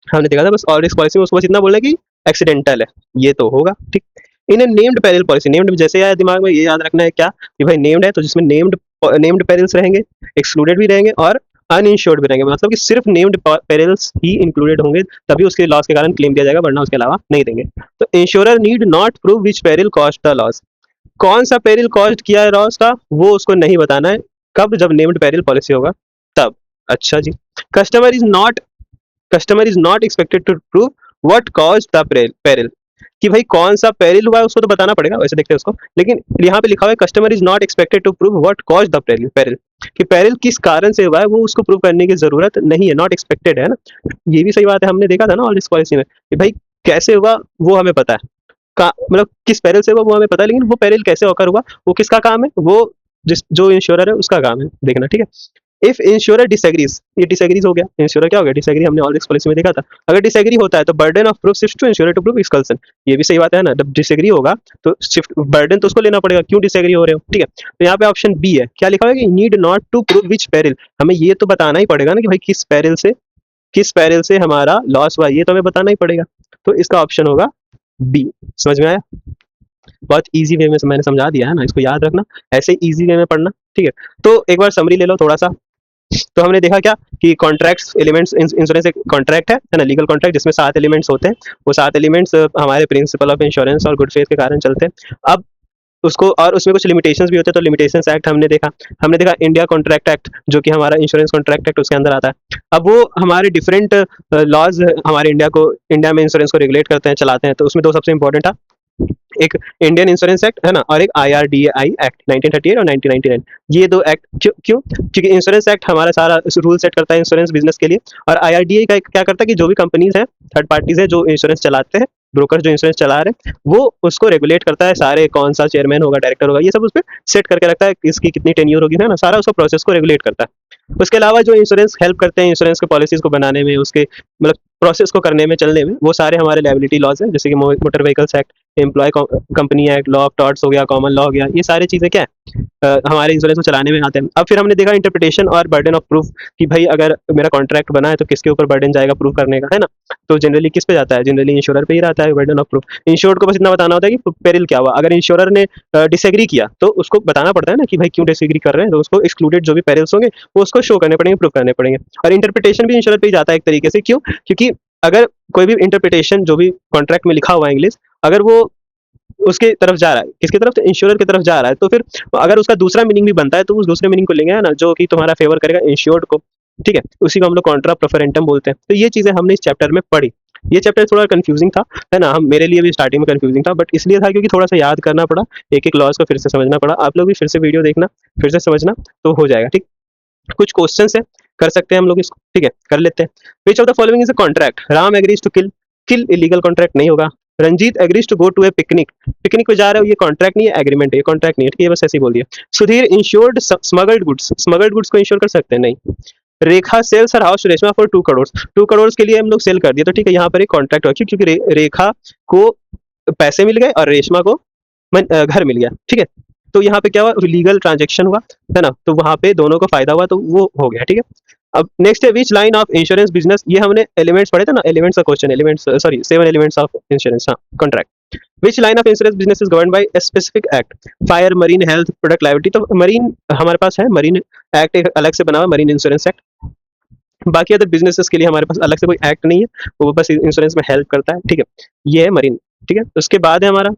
Speaker 1: हमने देखा था बस ऑल रिस्क पॉलिसी में उसको बस इतना बोलना कि एक्सीडेंटल है, ये तो होगा, ठीक। इन नेम्ड पेरिल पॉलिसी, नेम्ड जैसे आया दिमाग में ये याद रखना है क्या कि भाई नेम्ड है तो जिसमें नेम्ड पेरिल्स रहेंगे, एक्सक्लूडेड भी रहेंगे और अनइंश्योर्ड भी रहेंगे, मतलब कि सिर्फ नेम्ड पेरिल्स ही इंक्लूडेड होंगे तभी उसके लॉस के कारण क्लेम किया जाएगा, वरना उसके अलावा नहीं देंगे। तो insurer need not prove which peril cost the loss, कौन सा पेरिल कॉस्ट किया है लॉस का वो उसको नहीं बताना है, कब, जब नेम्ड पेरिल पॉलिसी होगा तब। अच्छा जी, customer is not expected to prove what caused the peril, कि भाई कौन सा पेरिल हुआ है उसको तो बताना पड़ेगा, वैसे देखते हैं उसको। लेकिन यहाँ पे लिखा हुआ है customer is not expected to prove what caused the peril, कि पेरिल किस कारण से हुआ है वो उसको प्रूव करने की जरूरत नहीं है, नॉट एक्सपेक्टेड है ना। ये भी सही बात है, हमने देखा था ना ऑल रिस्क पॉलिसी में कि भाई कैसे हुआ वो हमें पता है, मतलब किस पेरिल से हुआ वो हमें पता है, लेकिन वो पेरिल कैसे होकर हुआ वो किसका काम है, वो जो इंश्योरर है उसका काम है देखना, ठीक है। इफ इंश्योरर डिसएग्रीज, ये डिसएग्रीज हो गया, इंश्योरर क्या हो गया, डिसएग्री, हमने ऑल रिस्क पॉलिसी में देखा था। अगर डिसएग्री होता है तो burden of proof shift to insurer to prove exclusion, ये भी सही बात है ना, जब डिसएग्री होगा तो शिफ्ट बर्डन तो उसको लेना पड़ेगा, क्यों डिसएग्री हो रहे हो, ठीक है। तो यहाँ पे ऑप्शन बी है, क्या लिखा हुआ है कि need not to prove which peril, हमें ये तो बताना ही पड़ेगा ना कि भाई किस पेरिल से हमारा लॉस हुआ, ये तो हमें बताना ही पड़ेगा। तो इसका ऑप्शन होगा बी। समझ में आया, बहुत इजी वे में मैंने समझा दिया है ना, इसको याद रखना, ऐसे इजी वे में पढ़ना, ठीक है। तो एक बार समरी ले लो थोड़ा सा। तो हमने देखा क्या कि कॉन्ट्रैक्ट्स एलिमेंट्स, इंश्योरेंस एक कॉन्ट्रैक्ट है ना, लीगल कॉन्ट्रैक्ट जिसमें 7 एलिमेंट्स होते हैं, वो 7 एलिमेंट्स हमारे प्रिंसिपल ऑफ इंश्योरेंस और गुड फेथ के कारण चलते हैं। अब उसको और उसमें कुछ लिमिटेशंस भी होते हैं, तो लिमिटेशंस एक्ट हमने देखा इंडिया कॉन्ट्रैक्ट एक्ट जो कि हमारा इंश्योरेंस कॉन्ट्रैक्ट एक्ट उसके अंदर आता है। अब वो हमारे डिफरेंट लॉज हमारे इंडिया में इंश्योरेंस को रेगुलेट करते हैं, चलाते हैं, तो उसमें दो सबसे इंपॉर्टेंट था एक इंडियन इंश्योरेंस एक्ट है ना, और एक IRDAI एक्ट 1938 और 1999। ये दो एक्ट क्यों क्यों क्योंकि इंश्योरेंस एक्ट हमारा सारा रूल सेट करता है इंश्योरेंस बिजनेस के लिए, और IRDAI का क्या करता है कि जो भी कंपनीज हैं, थर्ड पार्टीज है जो इंश्योरेंस चलाते हैं, ब्रोकर जो इंश्योरेंस चला रहे हैं, वो उसको रेगुलेट करता है, सारे कौन सा चेयरमैन होगा, डायरेक्टर होगा, ये सब उसमें सेट करके रखता है, इसकी कितनी टेन्योर होगी, है ना, सारा उसको प्रोसेस को रेगुलेट करता है। उसके अलावा जो इंश्योरेंस हेल्प करते हैं इंश्योरेंस के पॉलिसीज को बनाने में, उसके मतलब प्रोसेस को करने में, चलने में, वो सारे हमारे लायबिलिटी लॉज हैं, जैसे कि motor vehicles act, employ company act, law of torts हो गया, कॉमन लॉ हो गया, ये सारी चीजें क्या है हमारे इंश्योरेंस को चलाने में आते हैं। अब फिर हमने देखा इंटरप्रिटेशन और बर्डन ऑफ प्रूफ, कि भाई अगर मेरा कॉन्ट्रैक्ट बना है तो किसके ऊपर बर्डन जाएगा प्रूफ करने का, है ना, तो जनरली किस पे जाता है, जनरली इंश्योरर पे ही रहता है बर्डन ऑफ प्रूफ। इंश्योर्ड को बस इतना बताना होता है कि पेरिल क्या हुआ, अगर इंश्योरर ने डिसएग्री किया तो उसको बताना पड़ता है ना कि भाई क्यों डिसएग्री कर रहे हैं, तो उसको एक्सक्लूडेड जो भी पेरिल्स होंगे वो उसको शो करने पड़ेंगे, प्रूफ करने पड़ेंगे। और इंटरप्रिटेशन भी इंश्योरर पे ही जाता है एक तरीके से, क्यों, क्योंकि अगर कोई भी इंटरप्रिटेशन जो भी कॉन्ट्रैक्ट में लिखा हुआ है इंग्लिश, अगर वो उसके तरफ जा रहा है, किसकी तरफ, तो इंश्योरर की तरफ जा रहा है, तो फिर अगर उसका दूसरा मीनिंग भी बनता है तो उस दूसरे मीनिंग को लेंगे, है ना, जो कि तुम्हारा फेवर करेगा इंश्योर्ड को, ठीक है, उसी को हम लोग कॉन्ट्रा प्रेफरेंटम बोलते हैं। तो ये चीजें हमने इस चैप्टर में पढ़ी। ये चैप्टर थोड़ा कंफ्यूजिंग था, है ना, हम मेरे लिए भी स्टार्टिंग में कंफ्यूजिंग था, बट इसलिए था क्योंकि थोड़ा सा याद करना पड़ा, एक एक लॉज को फिर से समझना पड़ा। आप लोग भी फिर से वीडियो देखना, फिर से समझना, तो हो जाएगा, ठीक। कुछ क्वेश्चन है, कर सकते हैं हम लोग इसको, ठीक है, कर लेते हैं। Which of the following is a contract, Ram agrees to kill, kill illegal contract नहीं होगा। Ranjit agrees to go to a picnic, picnic पे जा रहे हो, ये कॉन्ट्रैक्ट नहीं है, एग्रीमेंट है, ये कॉन्ट्रैक्ट नहीं है, ठीक है, ये बस ऐसे ही बोल दिया। Sudhir insured smuggled goods, smuggled goods को इंश्योर कर सकते हैं, नहीं। Rekha sells her house Reshma for 2 crore, 2 crore के लिए हम लोग सेल कर दिए, तो ठीक है, यहाँ पर एक कॉन्ट्रैक्ट हो, क्योंकि रेखा को पैसे मिल गए और रेशमा को घर मिल गया, ठीक है। तो यहाँ पे क्या हुआ, लीगल ट्रांजेक्शन हुआ, है ना, तो वहां पे दोनों को फायदा हुआ, तो वो हो गया, ठीक है। अब नेक्स्ट है which line of insurance business, ये हमने एलिमेंट्स पढ़े थे ना, एलिमेंट्स का question, elements sorry 7 elements of insurance, हाँ, contract. Which line of insurance business is govern by a specific act, fire, marine, health, product liability, तो marine हमारे पास है, मरीन एक्ट एक अलग से बना हुआ, मरीन इंश्योरेंस एक्ट। बाकी अदर बिजनेसेस के लिए हमारे पास अलग से कोई एक्ट नहीं है, वो बस इंश्योरेंस में हेल्प करता है, ठीक है, ये है मरीन, ठीक है। उसके बाद है हमारा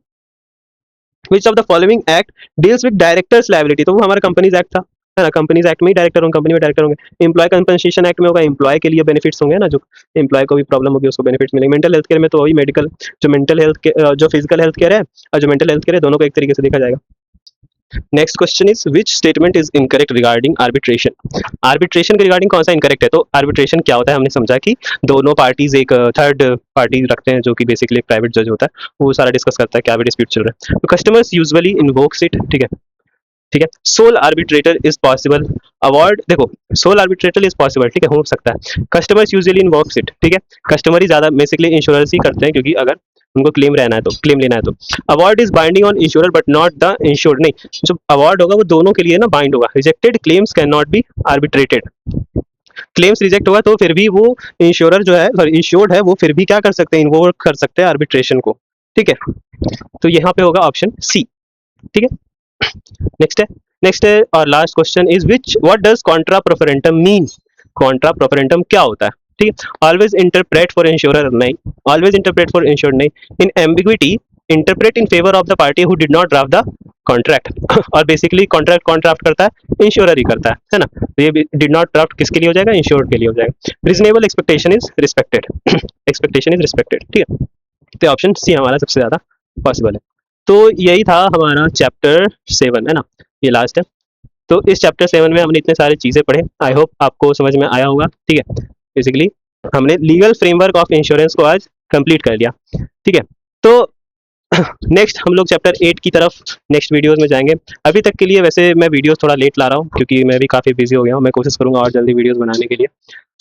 Speaker 1: विच of the following act deals with directors liability, तो वो हमारा कंपनीज एक्ट था, है ना, कंपनीज एक्ट में ही डायरेक्टर होंगे, कंपनी में डायरेक्टर होंगे। एम्प्लॉय कंपनसेशन एक्ट में होगा, एम्प्लॉय के लिए बेनिफिट्स होंगे ना, जो एम्प्लॉय को भी प्रॉब्लम होगी उसको बेनिफिट्स मिलेंगे। मेंटल हेल्थ केयर में तो वही मेडिकल, जो मेंटल हेल्थ के जो फिजिकल हेल्थ केयर है और जो मेंटल हेल्थ केयर है, दोनों को एक तरीके से देखा जाएगा। Next question is which statement is incorrect regarding arbitration, arbitration के रिगार्डिंग कौन सा इनकरेक्ट है, तो आर्बिट्रेशन क्या होता है, हमने समझा कि दोनों पार्टीज एक थर्ड पार्टी रखते हैं जो कि बेसिकली एक प्राइवेट जज होता है, वो सारा डिस्कस करता है क्या भी डिस्प्यूट चल रहा है। तो कस्टमर्स यूजुअली इन्वोक्स इट, ठीक है, ठीक है। Sole arbitrator is possible, award, देखो सोल आर्बिट्रेटर इज पॉसिबल, ठीक है, हो सकता है। कस्टमर्स यूजुअली इन्वोक्स इट, ठीक है, कस्टमर ही ज्यादा बेसिकली इंश्योरेंस ही करते हैं, क्योंकि अगर उनको क्लेम रहना है तो, क्लेम लेना है तो। Award is binding on insurer but not the insured, नहीं, जो अवार्ड होगा वो दोनों के लिए ना बाइंड होगा। Rejected claims cannot be arbitrated, claims reject हुआ तो फिर भी वो इंश्योरर जो है, सॉरी इंश्योर्ड है, वो फिर भी क्या कर सकते हैं, इन्वोक कर सकते हैं आर्बिट्रेशन को, ठीक है। तो यहाँ पे होगा ऑप्शन सी, ठीक है। नेक्स्ट है और last question is which what does contra proferentem mean, contra proferentem क्या होता है, ठीक है। ऑलवेज इंटरप्रेट फॉर इंश्योरर, नहीं, ऑलवेज इंटरप्रेट फॉर इंश्योर्ड, नहीं। In ambiguity interpret in favour of the party who did not draft the contract, और basically contract कौन draft करता है, इंश्योरर ही करता है ना, तो ये डिड नॉट ड्राफ्ट किसके लिए हो जाएगा, इंश्योर्ड के लिए हो जाएगा। Reasonable expectation is respected, expectation is respected, ठीक है, तो ऑप्शन सी हमारा सबसे ज्यादा पॉसिबल है। तो यही था हमारा चैप्टर 7, है ना, ये लास्ट है। तो इस चैप्टर 7 में हमने इतने सारी चीज़ें पढ़े, आई होप आपको समझ में आया होगा, ठीक है। बेसिकली हमने लीगल फ्रेमवर्क ऑफ इंश्योरेंस को आज कंप्लीट कर लिया, ठीक है। तो नेक्स्ट हम लोग चैप्टर 8 की तरफ नेक्स्ट वीडियोस में जाएंगे। अभी तक के लिए वैसे मैं वीडियोस थोड़ा लेट ला रहा हूँ, क्योंकि मैं भी काफ़ी बिजी हो गया हूँ, मैं कोशिश करूँगा और जल्दी वीडियोस बनाने के लिए।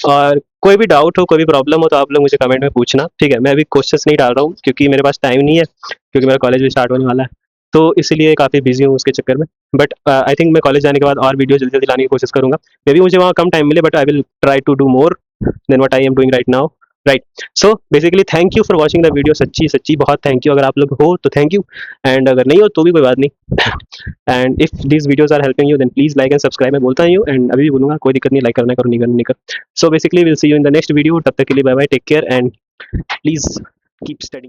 Speaker 1: और कोई भी डाउट हो, कोई भी प्रॉब्लम हो, तो आप लोग मुझे कमेंट में पूछना, ठीक है। मैं अभी क्वेश्चंस नहीं डाल रहा हूँ क्योंकि मेरे पास टाइम नहीं है, क्योंकि मेरा कॉलेज भी स्टार्ट होने वाला है, तो इसलिए काफ़ी बिजी हूँ उसके चक्कर में। बट आई थिंक मैं कॉलेज जाने के बाद और वीडियो जल्दी जल्दी लाने की कोशिश करूँगा। मे बी मुझे वहाँ कम टाइम मिले, but I will try to do more than what I am doing right now, right. So basically thank you for watching the video, सच्ची सच्ची बहुत थैंक यू, अगर आप लोग हो तो थैंक यू, एंड अगर नहीं हो तो भी कोई बात नहीं। And if these videos are helping you then please like and subscribe, मैं बोलता ही हूँ, एंड अभी भी बोलूँगा, कोई दिक्कत नहीं, लाइक करना करो, नहीं करना नहीं कर। So basically will see you in the next video, तब तक के लिए bye bye, take care and please keep studying.